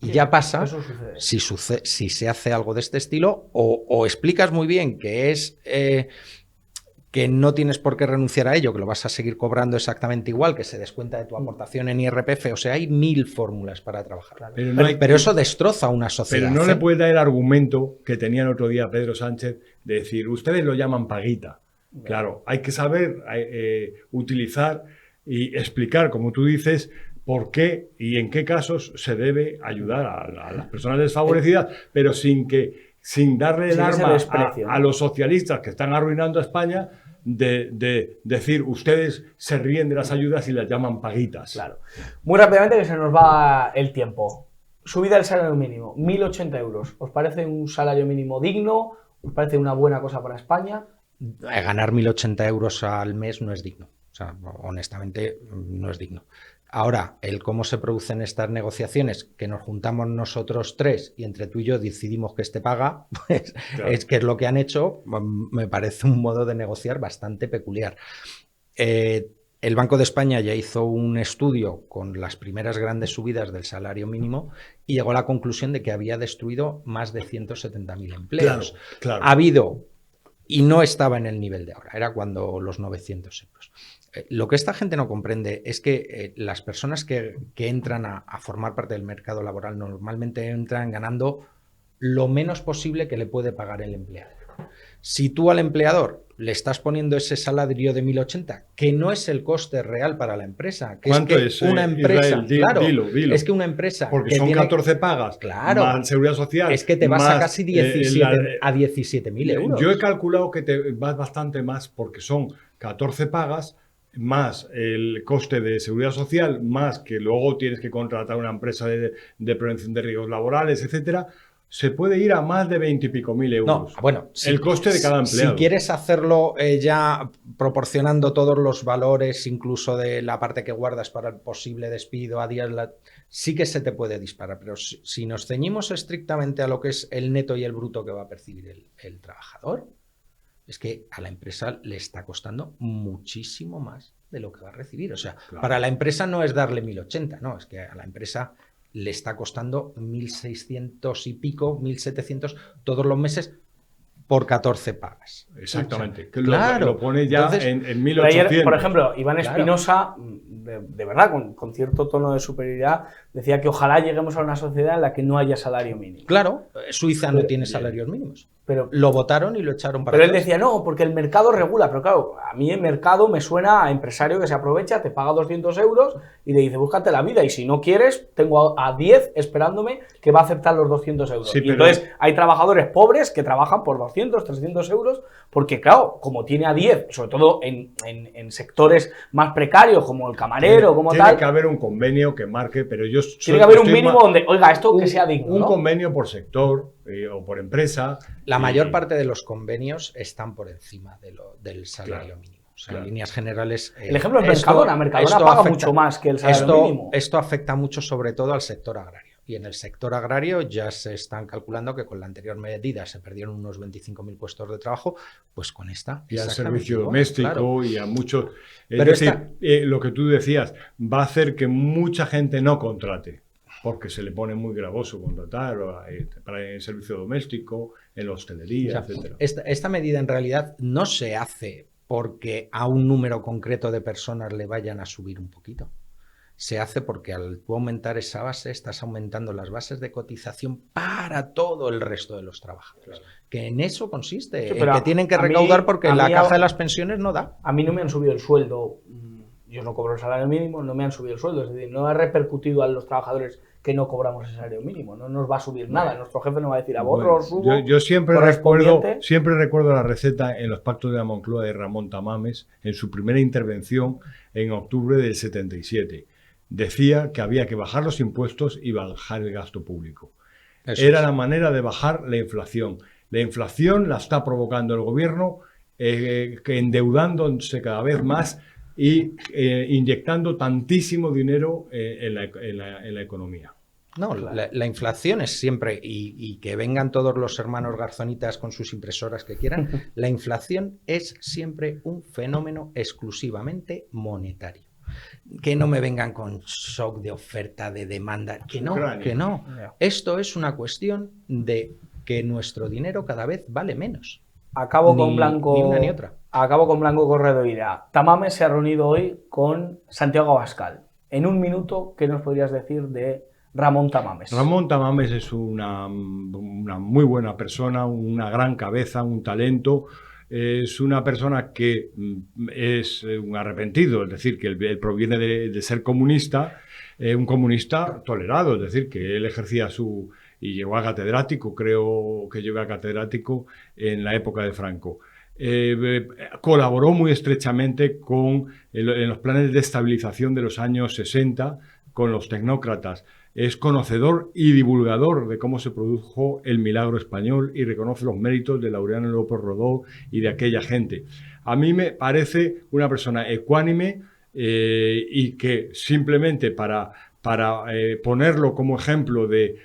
[SPEAKER 3] Y
[SPEAKER 1] Sí,
[SPEAKER 3] ya pasa,
[SPEAKER 1] eso sucede.
[SPEAKER 3] si se hace algo de este estilo o explicas muy bien que es... que no tienes por qué renunciar a ello, que lo vas a seguir cobrando exactamente igual, que se descuenta de tu aportación en IRPF, o sea, hay 1000 fórmulas para trabajar.
[SPEAKER 1] Claro.
[SPEAKER 3] Pero eso destroza una sociedad.
[SPEAKER 2] Pero no le puede dar el argumento que tenía el otro día Pedro Sánchez de decir, ustedes lo llaman paguita. Claro, hay que saber utilizar y explicar, como tú dices, por qué y en qué casos se debe ayudar a las personas desfavorecidas, pero sin darle el arma a los socialistas que están arruinando a España de decir, ustedes se ríen de las ayudas y las llaman paguitas.
[SPEAKER 1] Claro. Muy rápidamente que se nos va el tiempo. Subida del salario mínimo, 1.080 euros. ¿Os parece un salario mínimo digno? ¿Os parece una buena cosa para España?
[SPEAKER 3] Ganar 1.080 euros al mes no es digno. O sea, honestamente, no es digno. Ahora, el cómo se producen estas negociaciones, que nos juntamos nosotros tres y entre tú y yo decidimos que este paga, pues claro, es que es lo que han hecho, me parece un modo de negociar bastante peculiar. El Banco de España ya hizo un estudio con las primeras grandes subidas del salario mínimo y llegó a la conclusión de que había destruido más de 170.000 empleos.
[SPEAKER 2] Claro.
[SPEAKER 3] Ha habido, y no estaba en el nivel de ahora, era cuando los 900 euros. Lo que esta gente no comprende es que las personas que entran a formar parte del mercado laboral normalmente entran ganando lo menos posible que le puede pagar el empleador. Si tú al empleador le estás poniendo ese salario de 1.080, que no es el coste real para la empresa, que
[SPEAKER 2] ¿cuánto
[SPEAKER 3] es que una empresa,
[SPEAKER 2] Israel?
[SPEAKER 3] claro,
[SPEAKER 2] dilo.
[SPEAKER 3] es que una empresa
[SPEAKER 2] porque
[SPEAKER 3] que
[SPEAKER 2] son
[SPEAKER 3] tiene,
[SPEAKER 2] 14 pagas,
[SPEAKER 3] claro,
[SPEAKER 2] más seguridad social,
[SPEAKER 3] es que te vas
[SPEAKER 2] más,
[SPEAKER 3] a casi 17.000 euros.
[SPEAKER 2] Yo he calculado que te vas bastante más porque son 14 pagas más el coste de seguridad social, más que luego tienes que contratar una empresa de prevención de riesgos laborales, etcétera. Se puede ir a más de 20 y pico mil euros.
[SPEAKER 3] No, bueno,
[SPEAKER 2] el coste de cada empleado.
[SPEAKER 3] Si quieres hacerlo ya proporcionando todos los valores, incluso de la parte que guardas para el posible despido a días, sí que se te puede disparar. Pero si nos ceñimos estrictamente a lo que es el neto y el bruto que va a percibir el trabajador, es que a la empresa le está costando muchísimo más de lo que va a recibir. O sea, claro, para la empresa no es darle 1.080, no, es que a la empresa le está costando 1.600 y pico, 1.700 todos los meses por 14 pagas.
[SPEAKER 2] Exactamente.
[SPEAKER 3] O sea,
[SPEAKER 2] que
[SPEAKER 3] claro,
[SPEAKER 2] lo pone ya entonces, en 1.800.
[SPEAKER 1] Ayer, por ejemplo, Iván Espinosa, de verdad, con cierto tono de superioridad, decía que ojalá lleguemos a una sociedad en la que no haya salario mínimo.
[SPEAKER 3] Claro, Suiza no tiene salarios mínimos.
[SPEAKER 1] Pero
[SPEAKER 3] lo votaron y lo echaron para
[SPEAKER 1] atrás. Pero él decía, no, porque el mercado regula. Pero claro, a mí el mercado me suena a empresario que se aprovecha, te paga 200 euros y le dice, búscate la vida. Y si no quieres, tengo a 10 esperándome que va a aceptar los 200 euros.
[SPEAKER 2] Sí,
[SPEAKER 1] y entonces hay trabajadores pobres que trabajan por 200, 300 euros, porque claro, como tiene a 10, sobre todo en sectores más precarios, como el camarero, como tal.
[SPEAKER 2] Tiene que haber un convenio que marque, pero yo...
[SPEAKER 1] Tiene que haber un mínimo donde, oiga, esto que sea digno,
[SPEAKER 2] un
[SPEAKER 1] ¿no?
[SPEAKER 2] convenio por sector o por empresa.
[SPEAKER 3] La mayor parte de los convenios están por encima del salario mínimo. O sea,
[SPEAKER 2] Claro.
[SPEAKER 3] en líneas generales...
[SPEAKER 1] El ejemplo es Mercadona. Mercadona paga mucho más que el salario mínimo.
[SPEAKER 3] Esto afecta mucho sobre todo al sector agrario. Y en el sector agrario ya se están calculando que con la anterior medida se perdieron unos 25.000 puestos de trabajo, pues con esta...
[SPEAKER 2] Y al
[SPEAKER 3] exactamente
[SPEAKER 2] servicio
[SPEAKER 3] igual,
[SPEAKER 2] doméstico
[SPEAKER 3] claro.
[SPEAKER 2] y a muchos... Es
[SPEAKER 3] Pero
[SPEAKER 2] decir, lo que tú decías, va a hacer que mucha gente no contrate, porque se le pone muy gravoso contratar para el servicio doméstico, en la hostelería,
[SPEAKER 3] O sea,
[SPEAKER 2] etcétera.
[SPEAKER 3] esta medida en realidad no se hace porque a un número concreto de personas le vayan a subir un poquito. Se hace porque al tú aumentar esa base, estás aumentando las bases de cotización para todo el resto de los trabajadores.
[SPEAKER 2] Claro.
[SPEAKER 3] Que en eso consiste,
[SPEAKER 1] Sí,
[SPEAKER 3] en
[SPEAKER 1] pero
[SPEAKER 3] que tienen que
[SPEAKER 1] a mí-
[SPEAKER 3] recaudar porque
[SPEAKER 1] a
[SPEAKER 3] la
[SPEAKER 1] mí
[SPEAKER 3] caja de las pensiones no da.
[SPEAKER 1] A mí no me han subido el sueldo, yo no cobro el salario mínimo, no me han subido el sueldo, es decir, no ha repercutido a los trabajadores que no cobramos el salario mínimo, no nos va a subir nada, nuestro jefe no va a decir a vosotros
[SPEAKER 2] Bueno,
[SPEAKER 1] os subo
[SPEAKER 2] yo siempre
[SPEAKER 1] correspondiente.
[SPEAKER 2] recuerdo la receta en los pactos de la Moncloa de Ramón Tamames en su primera intervención en octubre del 77. Decía que había que bajar los impuestos y bajar el gasto público.
[SPEAKER 3] Eso
[SPEAKER 2] Era
[SPEAKER 3] es.
[SPEAKER 2] la manera de bajar la inflación. La inflación la está provocando el gobierno, que endeudándose cada vez más y inyectando tantísimo dinero en la economía.
[SPEAKER 3] No, la inflación es siempre, y que vengan todos los hermanos garzonitas con sus impresoras que quieran, la inflación es siempre un fenómeno exclusivamente monetario. Que no me vengan con shock de oferta, de demanda, que no,
[SPEAKER 2] Ucrania.
[SPEAKER 3] que no.
[SPEAKER 1] Ya.
[SPEAKER 3] Esto es una cuestión de que nuestro dinero cada vez vale menos.
[SPEAKER 1] Acabo
[SPEAKER 3] Ni-
[SPEAKER 1] con Blanco.
[SPEAKER 3] ni una ni otra.
[SPEAKER 1] Acabo con Blanco Corredoira. Tamames se ha reunido hoy con Santiago Abascal. En un minuto, ¿qué nos podrías decir de Ramón Tamames?
[SPEAKER 2] Ramón Tamames es una muy buena persona, una gran cabeza, un talento. Es una persona que es un arrepentido, es decir, que él proviene de ser comunista, un comunista tolerado, es decir, que él ejercía y llegó a catedrático, creo que llegó a catedrático en la época de Franco. Colaboró muy estrechamente en los planes de estabilización de los años 60 con los tecnócratas. Es conocedor y divulgador de cómo se produjo el milagro español y reconoce los méritos de Laureano López Rodó y de aquella gente. A mí me parece una persona ecuánime y que simplemente para ponerlo como ejemplo de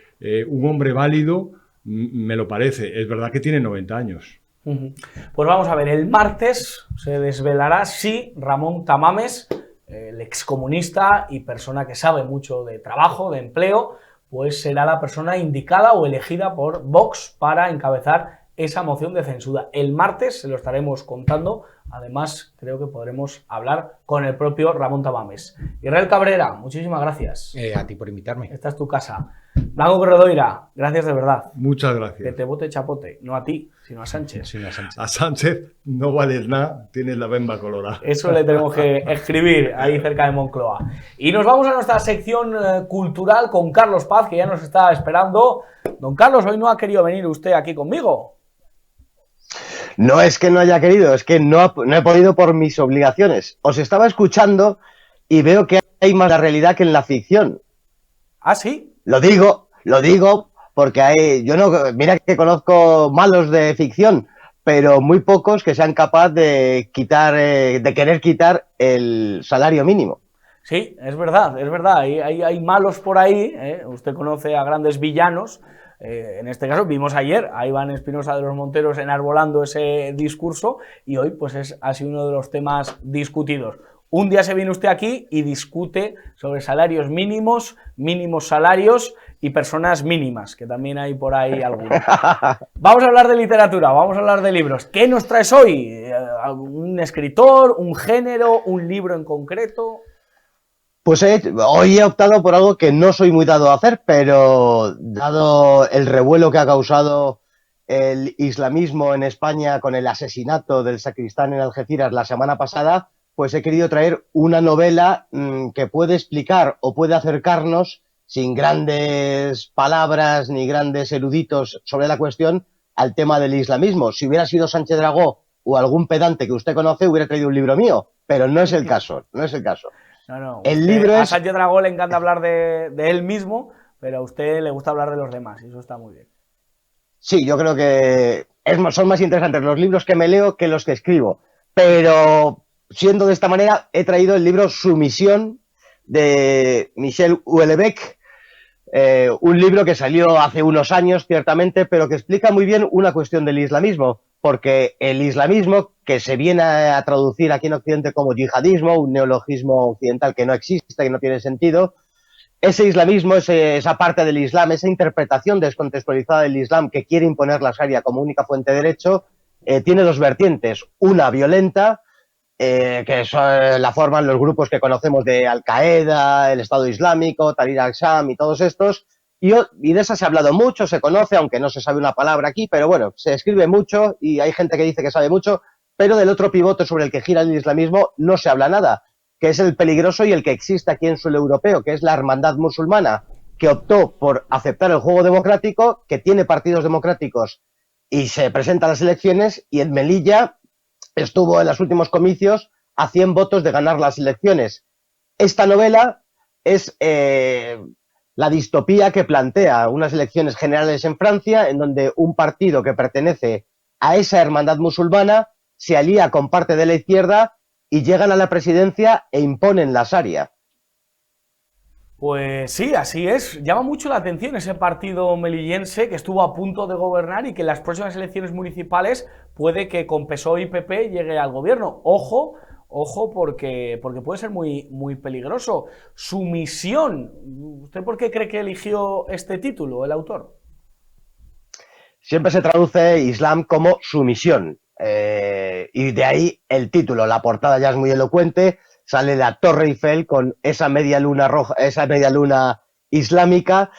[SPEAKER 2] un hombre válido, me lo parece. Es verdad que tiene 90 años.
[SPEAKER 1] Pues vamos a ver, el martes se desvelará si Ramón Tamames, el excomunista y persona que sabe mucho de trabajo, de empleo, pues será la persona indicada o elegida por Vox para encabezar esa moción de censura. El martes se lo estaremos contando, además creo que podremos hablar con el propio Ramón Tamames. Israel Cabrera, muchísimas gracias.
[SPEAKER 3] A ti por invitarme.
[SPEAKER 1] Esta es tu casa. Blanco Corredoira, gracias de verdad.
[SPEAKER 2] Muchas
[SPEAKER 1] Que
[SPEAKER 2] gracias.
[SPEAKER 1] te vote chapote, no a ti, sino a Sánchez.
[SPEAKER 3] Señor Sánchez.
[SPEAKER 2] A Sánchez no vales nada, tienes la bemba colorada.
[SPEAKER 1] Eso le tenemos que escribir ahí cerca de Moncloa. Y nos vamos a nuestra sección cultural con Carlos Paz, que ya nos está esperando. Don Carlos, hoy no ha querido venir usted aquí conmigo.
[SPEAKER 4] No es que no haya querido, es que no he podido por mis obligaciones. Os estaba escuchando y veo que hay más en la realidad que en la ficción.
[SPEAKER 1] ¿Ah, sí?
[SPEAKER 4] Lo digo porque mira que conozco malos de ficción, pero muy pocos que sean capaces de querer quitar el salario mínimo.
[SPEAKER 1] Sí, es verdad, es verdad. Hay malos por ahí, ¿eh? Usted conoce a grandes villanos. En este caso vimos ayer a Iván Espinosa de los Monteros enarbolando ese discurso y hoy pues ha sido uno de los temas discutidos. Un día se viene usted aquí y discute sobre salarios mínimos, mínimos salarios y personas mínimas, que también hay por ahí algunos. Vamos a hablar de literatura, vamos a hablar de libros. ¿Qué nos traes hoy? ¿Un escritor, un género, un libro en concreto?
[SPEAKER 4] Pues hoy he optado por algo que no soy muy dado a hacer, pero dado el revuelo que ha causado el islamismo en España con el asesinato del sacristán en Algeciras la semana pasada, pues he querido traer una novela que puede explicar o puede acercarnos, sin grandes palabras ni grandes eruditos sobre la cuestión, al tema del islamismo. Si hubiera sido Sánchez Dragó o algún pedante que usted conoce, hubiera traído un libro mío, pero no es el caso, no es el caso.
[SPEAKER 1] No,
[SPEAKER 4] el libro
[SPEAKER 1] a
[SPEAKER 4] es...
[SPEAKER 1] Sánchez Dragó le encanta hablar de él mismo, pero a usted le gusta hablar de los demás, y eso está muy bien.
[SPEAKER 4] Sí, yo creo que son más interesantes los libros que me leo que los que escribo, pero siendo de esta manera, he traído el libro Sumisión de Michel Houellebecq, un libro que salió hace unos años, ciertamente, pero que explica muy bien una cuestión del islamismo, porque el islamismo, que se viene a traducir aquí en Occidente como yihadismo, un neologismo occidental que no existe, que no tiene sentido, ese islamismo, esa parte del islam, esa interpretación descontextualizada del islam que quiere imponer la sharia como única fuente de derecho, tiene dos vertientes. Una violenta, que la forman los grupos que conocemos de Al-Qaeda, el Estado Islámico, Tahrir al-Sham y todos estos, y de esa se ha hablado mucho, se conoce, aunque no se sabe una palabra aquí, pero bueno, se escribe mucho y hay gente que dice que sabe mucho, pero del otro pivote sobre el que gira el islamismo no se habla nada, que es el peligroso y el que existe aquí en suelo europeo, que es la hermandad musulmana, que optó por aceptar el juego democrático, que tiene partidos democráticos y se presenta a las elecciones, y en Melilla estuvo en los últimos comicios a 100 votos de ganar las elecciones. Esta novela es la distopía que plantea unas elecciones generales en Francia, en donde un partido que pertenece a esa hermandad musulmana se alía con parte de la izquierda y llegan a la presidencia e imponen la sharia.
[SPEAKER 1] Pues sí, así es. Llama mucho la atención ese partido melillense que estuvo a punto de gobernar y que en las próximas elecciones municipales puede que con PSOE y PP llegue al gobierno. Ojo, ojo, porque puede ser muy peligroso. Sumisión. ¿Usted por qué cree que eligió este título, el autor?
[SPEAKER 4] Siempre se traduce Islam como sumisión. Y de ahí el título. La portada ya es muy elocuente. Sale la Torre Eiffel con esa media luna roja, esa media luna islámica,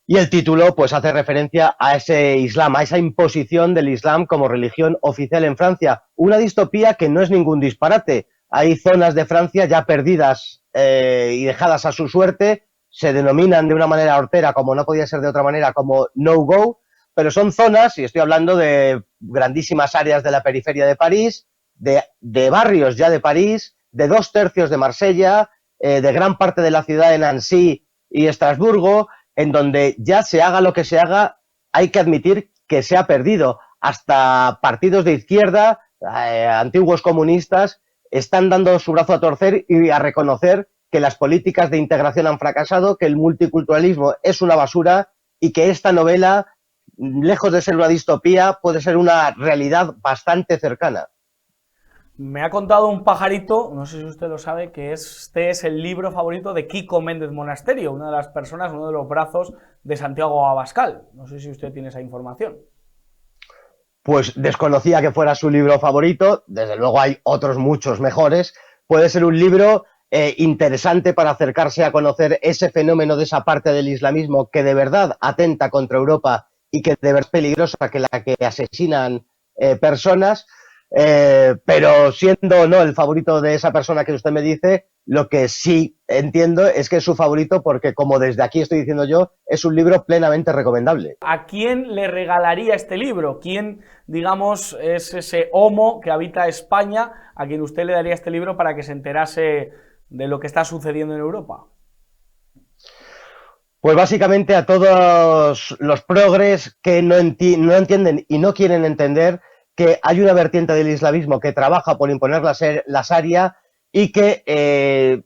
[SPEAKER 4] y el título pues hace referencia a ese Islam, a esa imposición del Islam como religión oficial en Francia. Una distopía que no es ningún disparate. Hay zonas de Francia ya perdidas y dejadas a su suerte, se denominan de una manera hortera, como no podía ser de otra manera, como no-go, pero son zonas, y estoy hablando de grandísimas áreas de la periferia de París, de barrios ya de París, de 2/3 de Marsella, de gran parte de la ciudad de Nancy y Estrasburgo, en donde ya se haga lo que se haga, hay que admitir que se ha perdido. Hasta partidos de izquierda, antiguos comunistas, están dando su brazo a torcer y a reconocer que las políticas de integración han fracasado, que el multiculturalismo es una basura y que esta novela, lejos de ser una distopía, puede ser una realidad bastante cercana.
[SPEAKER 1] Me ha contado un pajarito, no sé si usted lo sabe, que este es el libro favorito de Quico Méndez Monasterio, una de las personas, uno de los brazos de Santiago Abascal. No sé si usted tiene esa información.
[SPEAKER 4] Pues desconocía que fuera su libro favorito, desde luego hay otros muchos mejores. Puede ser un libro interesante para acercarse a conocer ese fenómeno de esa parte del islamismo que de verdad atenta contra Europa y que de verdad es peligrosa, que la que asesinan personas. Pero siendo no el favorito de esa persona que usted me dice, lo que sí entiendo es que es su favorito porque, como desde aquí estoy diciendo yo, es un libro plenamente recomendable.
[SPEAKER 1] ¿A quién le regalaría este libro? ¿Quién, digamos, es ese homo que habita España a quien usted le daría este libro para que se enterase de lo que está sucediendo en Europa?
[SPEAKER 4] Pues básicamente a todos los progres que no entienden y no quieren entender que hay una vertiente del islamismo que trabaja por imponer la sharia y que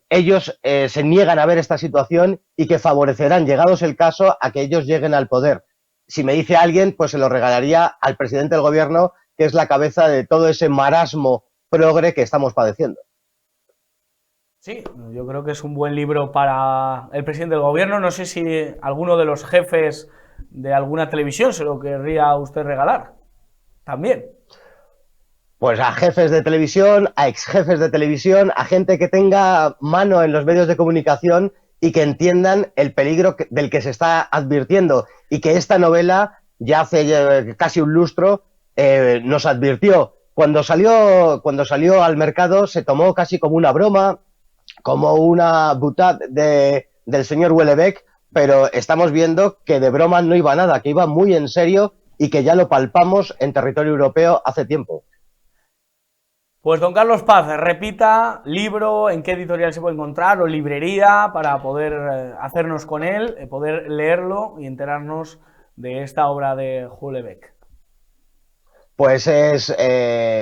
[SPEAKER 4] ellos se niegan a ver esta situación y que favorecerán, llegados el caso, a que ellos lleguen al poder. Si me dice alguien, pues se lo regalaría al presidente del gobierno, que es la cabeza de todo ese marasmo progre que estamos padeciendo.
[SPEAKER 1] Sí, yo creo que es un buen libro para el presidente del gobierno. No sé si alguno de los jefes de alguna televisión se lo querría usted regalar. También.
[SPEAKER 4] Pues a jefes de televisión, a ex jefes de televisión, a gente que tenga mano en los medios de comunicación y que entiendan el peligro del que se está advirtiendo, y que esta novela ya hace casi un lustro nos advirtió. Cuando salió al mercado se tomó casi como una broma, como una boutade del señor Houellebecq, pero estamos viendo que de broma no iba nada, que iba muy en serio y que ya lo palpamos en territorio europeo hace tiempo.
[SPEAKER 1] Pues don Carlos Paz, repita, libro, en qué editorial se puede encontrar o librería para poder hacernos con él, poder leerlo y enterarnos de esta obra de Houellebecq.
[SPEAKER 4] Pues es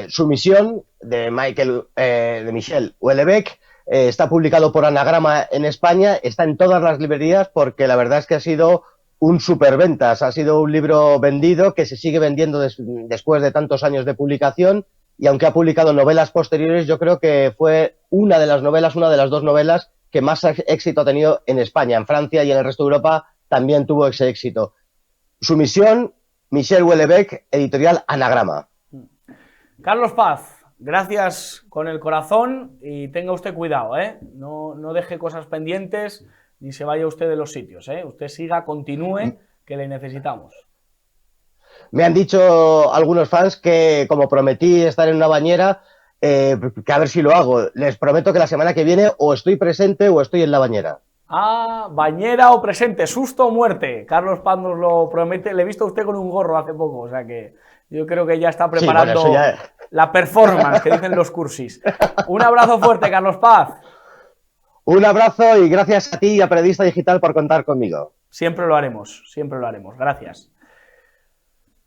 [SPEAKER 4] Sumisión de Michel Houellebecq. Está publicado por Anagrama en España, está en todas las librerías porque la verdad es que ha sido un superventas, ha sido un libro vendido que se sigue vendiendo después de tantos años de publicación, y aunque ha publicado novelas posteriores, yo creo que fue una de las dos novelas que más éxito ha tenido en España. En Francia y en el resto de Europa también tuvo ese éxito. Sumisión, Michel Houellebecq, editorial Anagrama.
[SPEAKER 1] Carlos Paz, gracias con el corazón y tenga usted cuidado, ¿eh? No deje cosas pendientes ni se vaya usted de los sitios, ¿eh? Usted siga, continúe, que le necesitamos.
[SPEAKER 4] Me han dicho algunos fans que, como prometí estar en una bañera, que a ver si lo hago. Les prometo que la semana que viene o estoy presente o estoy en la bañera.
[SPEAKER 1] Ah, bañera o presente, susto o muerte. Carlos Paz nos lo promete. Le he visto a usted con un gorro hace poco, o sea que yo creo que ya está preparando
[SPEAKER 4] sí, bueno,
[SPEAKER 1] la performance que dicen los cursis. Un abrazo fuerte, Carlos Paz.
[SPEAKER 4] Un abrazo y gracias a ti y a Periodista Digital por contar conmigo.
[SPEAKER 1] Siempre lo haremos, siempre lo haremos. Gracias.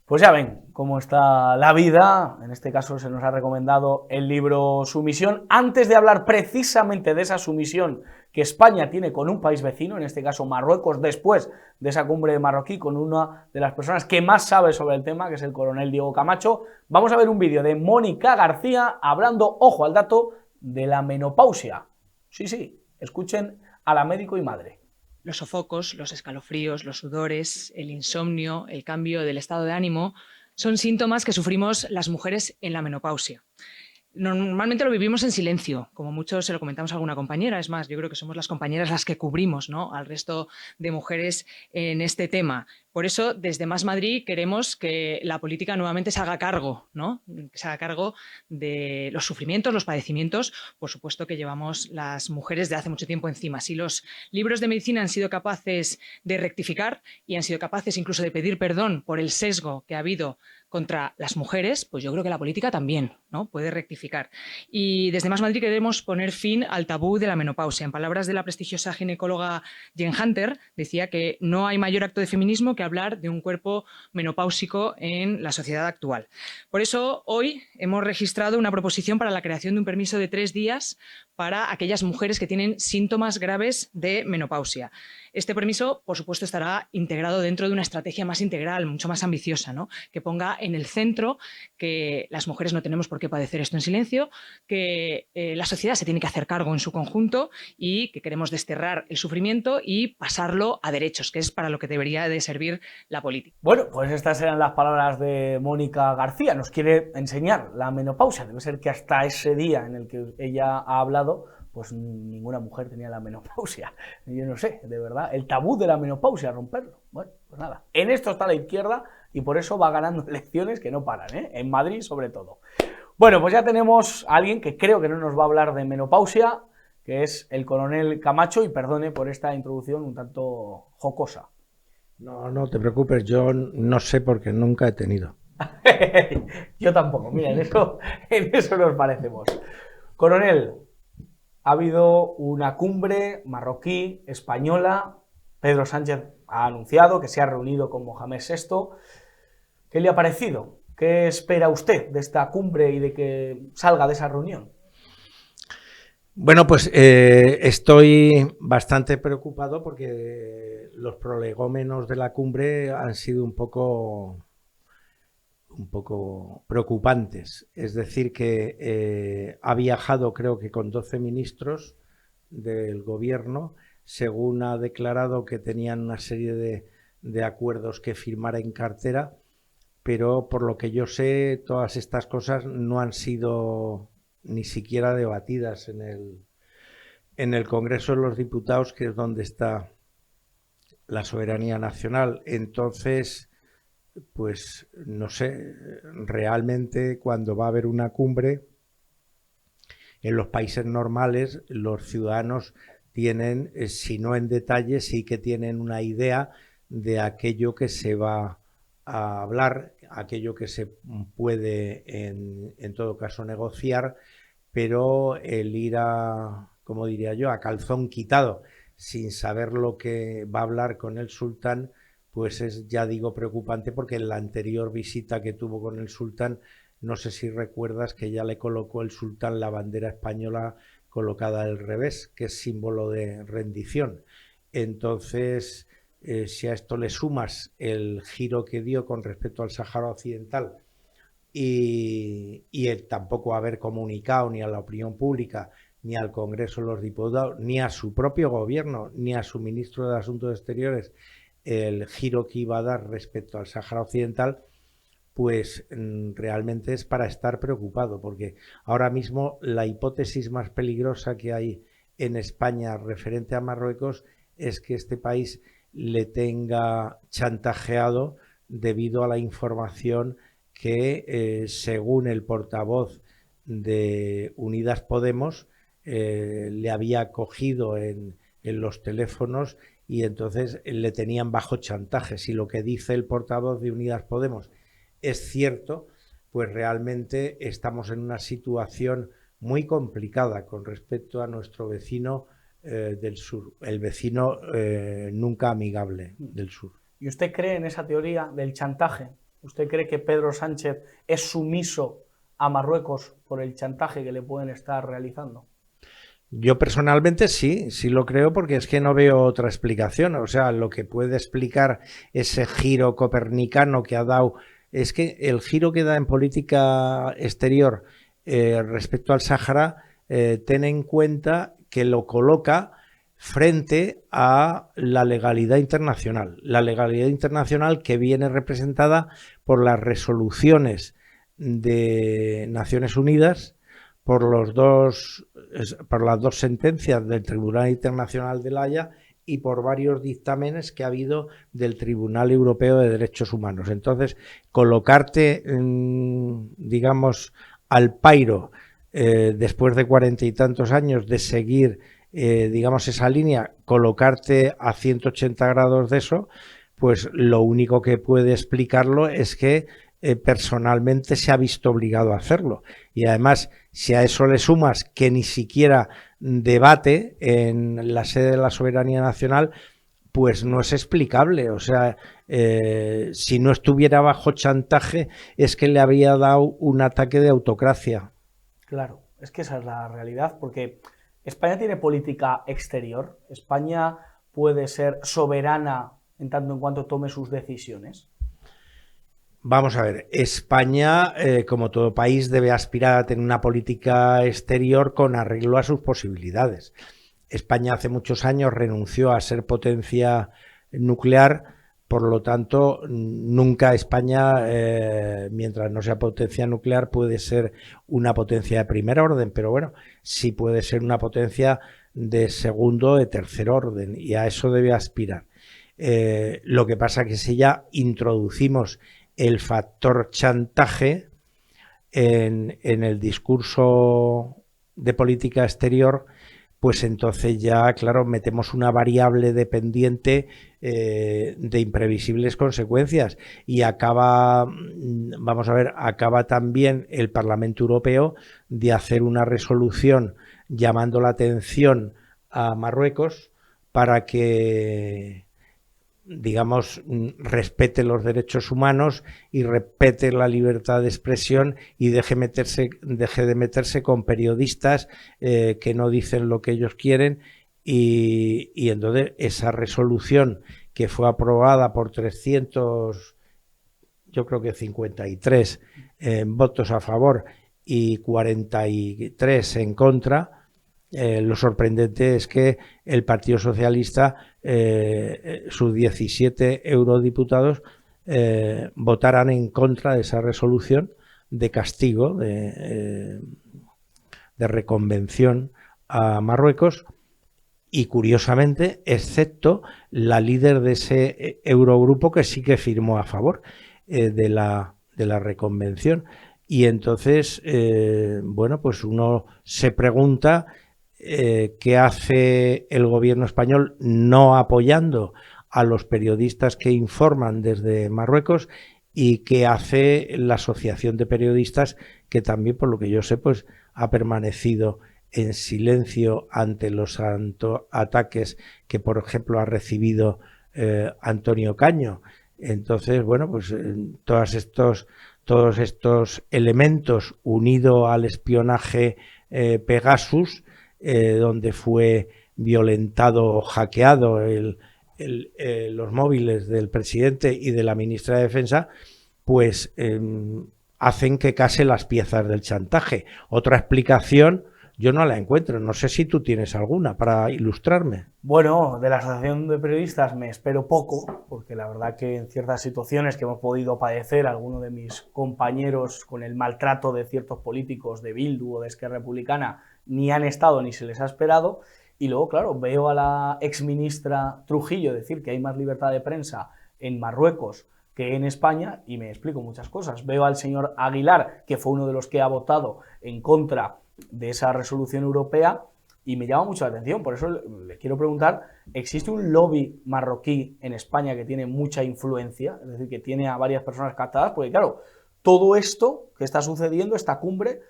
[SPEAKER 1] Pues ya ven cómo está la vida. En este caso se nos ha recomendado el libro Sumisión. Antes de hablar precisamente de esa sumisión que España tiene con un país vecino, en este caso Marruecos, después de esa cumbre marroquí, con una de las personas que más sabe sobre el tema, que es el coronel Diego Camacho, vamos a ver un vídeo de Mónica García hablando, ojo al dato, de la menopausia. Sí, escuchen a la médico y madre.
[SPEAKER 5] Los sofocos, los escalofríos, los sudores, el insomnio, el cambio del estado de ánimo son síntomas que sufrimos las mujeres en la menopausia. Normalmente lo vivimos en silencio, como muchos se lo comentamos a alguna compañera. Es más, yo creo que somos las compañeras las que cubrimos, ¿no?, al resto de mujeres en este tema. Por eso, desde Más Madrid queremos que la política nuevamente se haga cargo, ¿no?, que se haga cargo de los sufrimientos, los padecimientos, por supuesto, que llevamos las mujeres de hace mucho tiempo encima. Si los libros de medicina han sido capaces de rectificar y han sido capaces incluso de pedir perdón por el sesgo que ha habido contra las mujeres, pues yo creo que la política también, ¿no?, puede rectificar. Y desde Más Madrid queremos poner fin al tabú de la menopausia. En palabras de la prestigiosa ginecóloga Jen Hunter, decía que no hay mayor acto de feminismo que hablar de un cuerpo menopáusico en la sociedad actual. Por eso hoy hemos registrado una proposición para la creación de un permiso de 3 días para aquellas mujeres que tienen síntomas graves de menopausia. Este permiso, por supuesto, estará integrado dentro de una estrategia más integral, mucho más ambiciosa, ¿no?, que ponga en el centro que las mujeres no tenemos por qué padecer esto en silencio, que la sociedad se tiene que hacer cargo en su conjunto y que queremos desterrar el sufrimiento y pasarlo a derechos, que es para lo que debería de servir la política.
[SPEAKER 1] Bueno, pues estas eran las palabras de Mónica García. Nos quiere enseñar la menopausia. Debe ser que hasta ese día en el que ella ha hablado, pues ninguna mujer tenía la menopausia. Yo no sé, de verdad, el tabú de la menopausia, romperlo. Bueno, pues nada, en esto está la izquierda y por eso va ganando elecciones que no paran, ¿eh?, en Madrid sobre todo. Bueno, pues ya tenemos a alguien que creo que no nos va a hablar de menopausia, que es el coronel Camacho, y perdone por esta introducción un tanto jocosa.
[SPEAKER 3] No te preocupes, yo no sé porque nunca he tenido.
[SPEAKER 1] Yo tampoco, mira, en eso nos parecemos. Coronel, ha habido una cumbre marroquí, española. Pedro Sánchez ha anunciado que se ha reunido con Mohamed VI. ¿Qué le ha parecido? ¿Qué espera usted de esta cumbre y de que salga de esa reunión?
[SPEAKER 3] Bueno, pues estoy bastante preocupado porque los prolegómenos de la cumbre han sido un poco preocupantes. Es decir, que ha viajado, creo que con 12 ministros del gobierno, según ha declarado que tenían una serie de acuerdos que firmar en cartera, pero por lo que yo sé, todas estas cosas no han sido ni siquiera debatidas en el Congreso de los Diputados, que es donde está la soberanía nacional. Entonces, pues no sé, realmente cuando va a haber una cumbre, en los países normales los ciudadanos tienen, si no en detalle, sí que tienen una idea de aquello que se va a hablar, aquello que se puede en todo caso negociar, pero el ir a, como diría yo, a calzón quitado, sin saber lo que va a hablar con el sultán, pues es, ya digo, preocupante, porque en la anterior visita que tuvo con el sultán, no sé si recuerdas que ya le colocó el sultán la bandera española colocada al revés, que es símbolo de rendición. Entonces, si a esto le sumas el giro que dio con respecto al Sáhara Occidental y el tampoco haber comunicado ni a la opinión pública, ni al Congreso de los Diputados, ni a su propio gobierno, ni a su ministro de Asuntos Exteriores, el giro que iba a dar respecto al Sáhara Occidental, pues realmente es para estar preocupado, porque ahora mismo la hipótesis más peligrosa que hay en España referente a Marruecos es que este país le tenga chantajeado debido a la información que, según el portavoz de Unidas Podemos, le había cogido en los teléfonos, y entonces le tenían bajo chantaje. Si lo que dice el portavoz de Unidas Podemos es cierto, pues realmente estamos en una situación muy complicada con respecto a nuestro vecino del sur, el vecino nunca amigable del sur.
[SPEAKER 1] ¿Y usted cree en esa teoría del chantaje? ¿Usted cree que Pedro Sánchez es sumiso a Marruecos por el chantaje que le pueden estar realizando?
[SPEAKER 3] Yo personalmente sí lo creo, porque es que no veo otra explicación. O sea, lo que puede explicar ese giro copernicano que ha dado, es que el giro que da en política exterior respecto al Sáhara, ten en cuenta que lo coloca frente a la legalidad internacional. La legalidad internacional que viene representada por las resoluciones de Naciones Unidas, por las dos sentencias del Tribunal Internacional de La Haya y por varios dictámenes que ha habido del Tribunal Europeo de Derechos Humanos. Entonces, colocarte, digamos, al pairo, después de 40 y tantos años de seguir, digamos, esa línea, colocarte a 180 grados de eso, pues lo único que puede explicarlo es que personalmente se ha visto obligado a hacerlo. Y además, si a eso le sumas que ni siquiera debate en la sede de la soberanía nacional, pues no es explicable. O sea, si no estuviera bajo chantaje, es que le había dado un ataque de autocracia.
[SPEAKER 1] Claro, es que esa es la realidad, porque España tiene política exterior. España puede ser soberana en tanto en cuanto tome sus decisiones.
[SPEAKER 3] Vamos a ver, España, como todo país, debe aspirar a tener una política exterior con arreglo a sus posibilidades. España hace muchos años renunció a ser potencia nuclear, por lo tanto, nunca España, mientras no sea potencia nuclear, puede ser una potencia de primer orden, pero bueno, sí puede ser una potencia de segundo o de tercer orden, y a eso debe aspirar. Lo que pasa es que si ya introducimos el factor chantaje en el discurso de política exterior, pues entonces ya, claro, metemos una variable dependiente de imprevisibles consecuencias, y acaba, vamos a ver, acaba también el Parlamento Europeo de hacer una resolución llamando la atención a Marruecos para que, digamos, respete los derechos humanos y respete la libertad de expresión, y deje de meterse con periodistas que no dicen lo que ellos quieren, y entonces esa resolución, que fue aprobada por 300, yo creo que 53 votos a favor y 43 en contra, lo sorprendente es que el Partido Socialista, sus 17 eurodiputados, votaran en contra de esa resolución de castigo, de reconvención a Marruecos, y curiosamente, excepto la líder de ese Eurogrupo, que sí que firmó a favor de la reconvención. Y entonces, bueno, pues uno se pregunta qué hace el gobierno español no apoyando a los periodistas que informan desde Marruecos, y qué hace la Asociación de Periodistas, que también, por lo que yo sé, pues ha permanecido en silencio ante los ataques que, por ejemplo, ha recibido
[SPEAKER 6] Antonio Caño. Entonces, bueno, pues todos estos elementos unidos al espionaje Pegasus, donde fue violentado o hackeado los móviles del presidente y de la ministra de Defensa, pues hacen que case las piezas del chantaje. Otra explicación yo no la encuentro. No sé si tú tienes alguna para ilustrarme.
[SPEAKER 1] Bueno, de la Asociación de Periodistas me espero poco, porque la verdad que en ciertas situaciones que hemos podido padecer algunos de mis compañeros con el maltrato de ciertos políticos de Bildu o de Esquerra Republicana ni han estado ni se les ha esperado. Y luego, claro, veo a la exministra Trujillo decir que hay más libertad de prensa en Marruecos que en España y me explico muchas cosas. Veo al señor Aguilar, que fue uno de los que ha votado en contra de esa resolución europea y me llama mucho la atención. Por eso le quiero preguntar, ¿existe un lobby marroquí en España que tiene mucha influencia? Es decir, que tiene a varias personas captadas, porque claro, todo esto que está sucediendo, esta cumbre,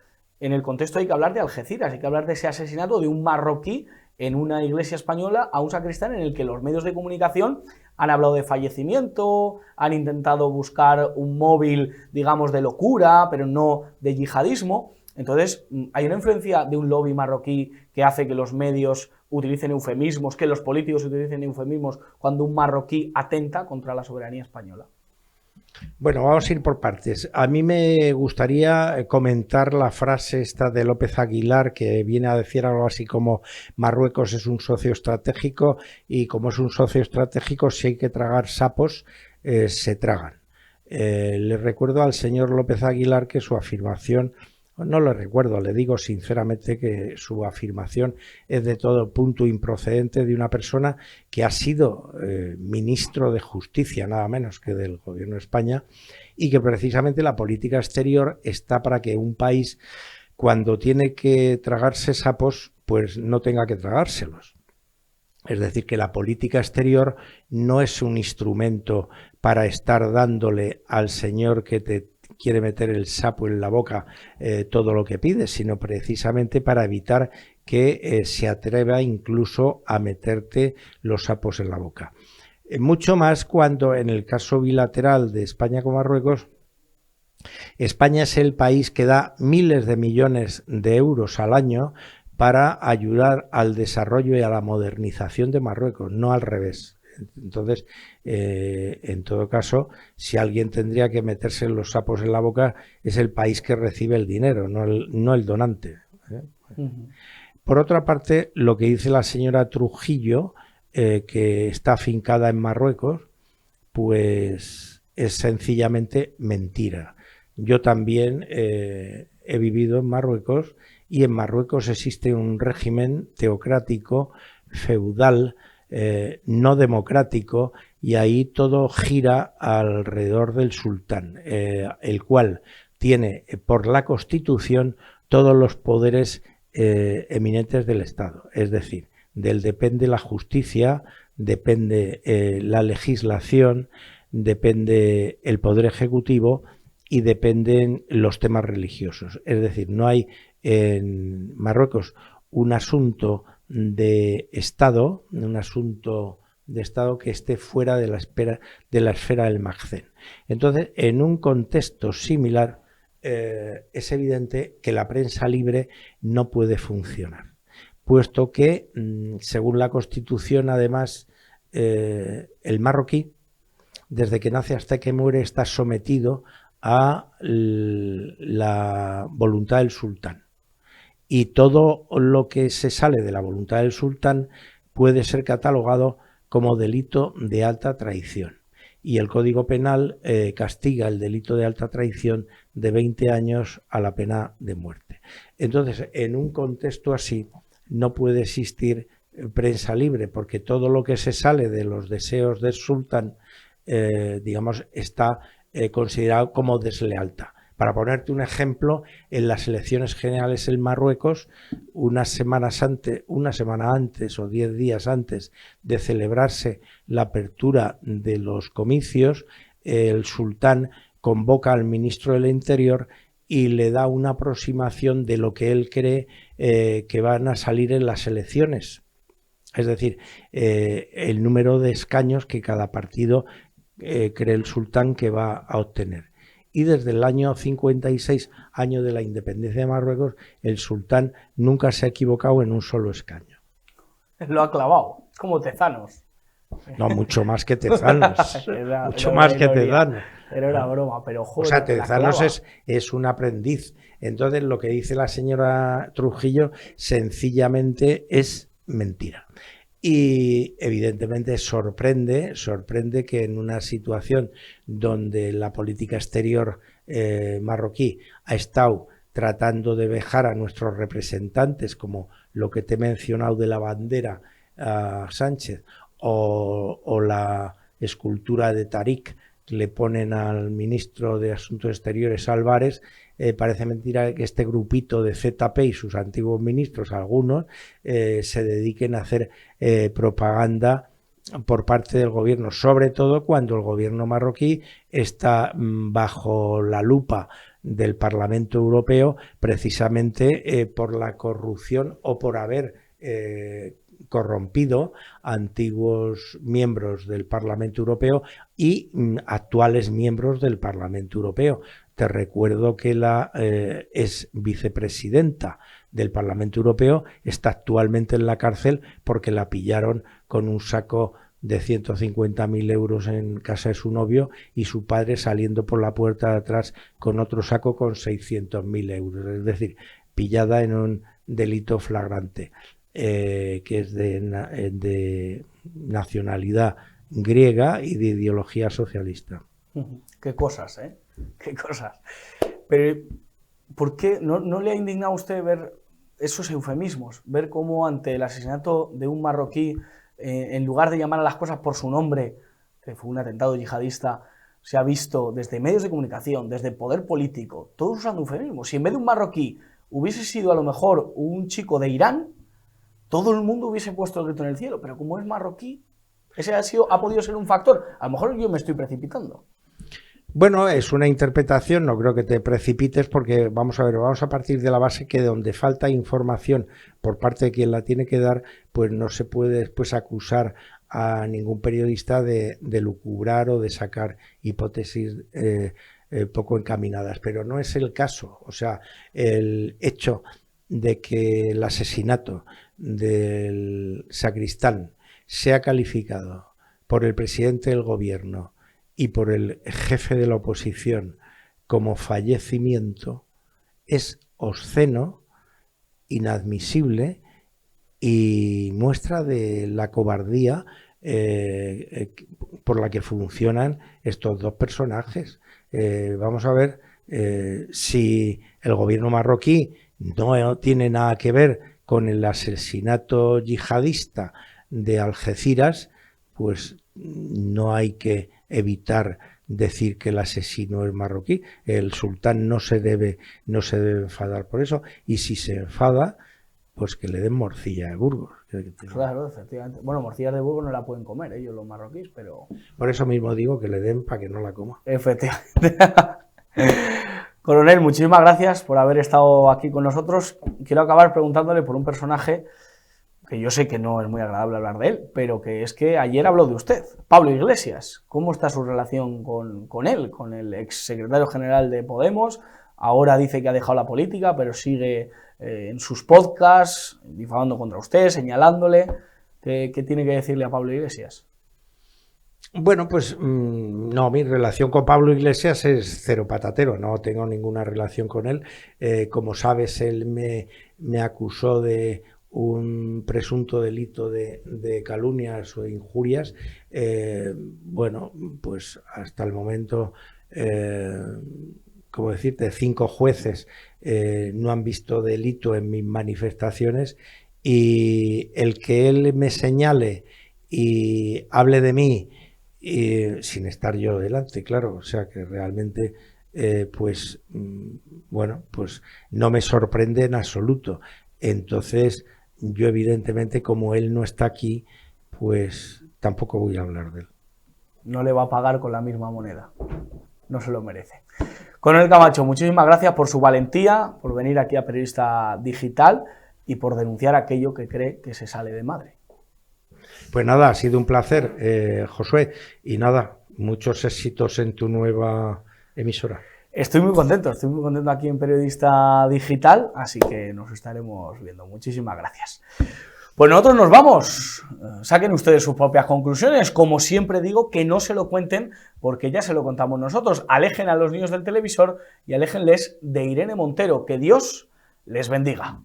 [SPEAKER 1] en el contexto hay que hablar de Algeciras, hay que hablar de ese asesinato de un marroquí en una iglesia española a un sacristán, en el que los medios de comunicación han hablado de fallecimiento, han intentado buscar un móvil, digamos, de locura, pero no de yihadismo. Entonces, hay una influencia de un lobby marroquí que hace que los medios utilicen eufemismos, que los políticos utilicen eufemismos cuando un marroquí atenta contra la soberanía española.
[SPEAKER 6] Bueno, vamos a ir por partes. A mí me gustaría comentar la frase esta de López Aguilar, que viene a decir algo así como Marruecos es un socio estratégico y como es un socio estratégico, si hay que tragar sapos, se tragan. Le recuerdo al señor López Aguilar que su afirmación, no lo recuerdo, le digo sinceramente que su afirmación es de todo punto improcedente de una persona que ha sido ministro de Justicia, nada menos que del Gobierno de España, y que precisamente la política exterior está para que un país, cuando tiene que tragarse sapos, pues no tenga que tragárselos. Es decir, que la política exterior no es un instrumento para estar dándole al señor que te quiere meter el sapo en la boca todo lo que pide, sino precisamente para evitar que se atreva incluso a meterte los sapos en la boca. Mucho más cuando en el caso bilateral de España con Marruecos, España es el país que da miles de millones de euros al año para ayudar al desarrollo y a la modernización de Marruecos, no al revés. Entonces, en todo caso, si alguien tendría que meterse los sapos en la boca, es el país que recibe el dinero, no el donante. Por otra parte, lo que dice la señora Trujillo, que está afincada en Marruecos, pues es sencillamente mentira. Yo también he vivido en Marruecos y en Marruecos existe un régimen teocrático, feudal, no democrático, y ahí todo gira alrededor del sultán, el cual tiene por la Constitución todos los poderes eminentes del Estado. Es decir, de él depende la justicia, depende la legislación, depende el poder ejecutivo y dependen los temas religiosos. Es decir, no hay en Marruecos un asunto de Estado, que esté fuera de la esfera del Magzen. Entonces, en un contexto similar, es evidente que la prensa libre no puede funcionar, puesto que, según la Constitución, además, el marroquí, desde que nace hasta que muere, está sometido a la voluntad del sultán. Y todo lo que se sale de la voluntad del sultán puede ser catalogado como delito de alta traición. Y el Código Penal castiga el delito de alta traición de 20 años a la pena de muerte. Entonces, en un contexto así, no puede existir prensa libre, porque todo lo que se sale de los deseos del sultán, digamos, está considerado como deslealtad. Para ponerte un ejemplo, en las elecciones generales en Marruecos, una semana antes o 10 días antes de celebrarse la apertura de los comicios, el sultán convoca al ministro del Interior y le da una aproximación de lo que él cree que van a salir en las elecciones. Es decir, el número de escaños que cada partido cree el sultán que va a obtener. Y desde el año 56, año de la independencia de Marruecos, el sultán nunca se ha equivocado en un solo escaño.
[SPEAKER 1] Lo ha clavado, como Tezanos.
[SPEAKER 6] No, mucho más que Tezanos. Mucho más que Tezanos.
[SPEAKER 1] Pero era broma, pero joder.
[SPEAKER 6] O sea, Tezanos es un aprendiz. Entonces, lo que dice la señora Trujillo sencillamente es mentira. Y evidentemente sorprende que en una situación donde la política exterior marroquí ha estado tratando de vejar a nuestros representantes, como lo que te he mencionado de la bandera Sánchez, o la escultura de Tariq que le ponen al ministro de Asuntos Exteriores Álvarez, parece mentira que este grupito de ZP y sus antiguos ministros, algunos, se dediquen a hacer propaganda por parte del gobierno, sobre todo cuando el gobierno marroquí está bajo la lupa del Parlamento Europeo, precisamente por la corrupción o por haber corrompido a antiguos miembros del Parlamento Europeo y actuales miembros del Parlamento Europeo. Te recuerdo que la ex vicepresidenta del Parlamento Europeo está actualmente en la cárcel porque la pillaron con un saco de 150.000 euros en casa de su novio y su padre saliendo por la puerta de atrás con otro saco con 600.000 euros. Es decir, pillada en un delito flagrante. Que es de nacionalidad griega y de ideología socialista.
[SPEAKER 1] Qué cosas, ¿eh? Qué cosas. Pero, ¿por qué no le ha indignado a usted ver esos eufemismos? Ver cómo ante el asesinato de un marroquí, en lugar de llamar a las cosas por su nombre, que fue un atentado yihadista, se ha visto desde medios de comunicación, desde poder político, todos usando eufemismos. Si en vez de un marroquí hubiese sido a lo mejor un chico de Irán, todo el mundo hubiese puesto el grito en el cielo, pero como es marroquí, ese ha podido ser un factor. A lo mejor yo me estoy precipitando.
[SPEAKER 6] Bueno, es una interpretación, no creo que te precipites porque vamos a partir de la base que donde falta información por parte de quien la tiene que dar, pues no se puede después acusar a ningún periodista de lucubrar o de sacar hipótesis poco encaminadas, pero no es el caso. O sea, el hecho de que el asesinato del sacristán sea calificado por el presidente del gobierno y por el jefe de la oposición como fallecimiento es obsceno, inadmisible y muestra de la cobardía por la que funcionan estos dos personajes. Vamos a ver si el gobierno marroquí no tiene nada que ver con el asesinato yihadista de Algeciras, pues no hay que evitar decir que el asesino es marroquí. El sultán no se debe enfadar por eso, y si se enfada, pues que le den morcilla de Burgos.
[SPEAKER 1] Claro, efectivamente. Bueno, morcillas de Burgos no la pueden comer ellos los marroquíes, pero...
[SPEAKER 6] Por eso mismo digo que le den para que no la coma.
[SPEAKER 1] Efectivamente. Coronel, muchísimas gracias por haber estado aquí con nosotros. Quiero acabar preguntándole por un personaje que yo sé que no es muy agradable hablar de él, pero que es que ayer habló de usted, Pablo Iglesias. ¿Cómo está su relación con él, con el exsecretario general de Podemos? Ahora dice que ha dejado la política, pero sigue en sus podcasts difamando contra usted, señalándole. ¿Qué tiene que decirle a Pablo Iglesias?
[SPEAKER 6] Bueno, pues no, mi relación con Pablo Iglesias es cero patatero, no tengo ninguna relación con él. Como sabes, él me acusó de un presunto delito de calumnias o injurias. Bueno, pues hasta el momento, como decirte, 5 jueces no han visto delito en mis manifestaciones, y el que él me señale y hable de mí sin estar yo delante, claro, o sea que realmente pues bueno, pues no me sorprende en absoluto. Entonces yo evidentemente, como él no está aquí, pues tampoco voy a hablar de él.
[SPEAKER 1] No le va a pagar con la misma moneda, no se lo merece. Coronel Camacho, muchísimas gracias por su valentía, por venir aquí a Periodista Digital y por denunciar aquello que cree que se sale de madre.
[SPEAKER 6] Pues nada, ha sido un placer, Josué, y nada, muchos éxitos en tu nueva emisora.
[SPEAKER 1] Estoy muy contento aquí en Periodista Digital, así que nos estaremos viendo. Muchísimas gracias. Pues nosotros nos vamos. Saquen ustedes sus propias conclusiones. Como siempre digo, que no se lo cuenten, porque ya se lo contamos nosotros. Alejen a los niños del televisor y aléjenles de Irene Montero. Que Dios les bendiga.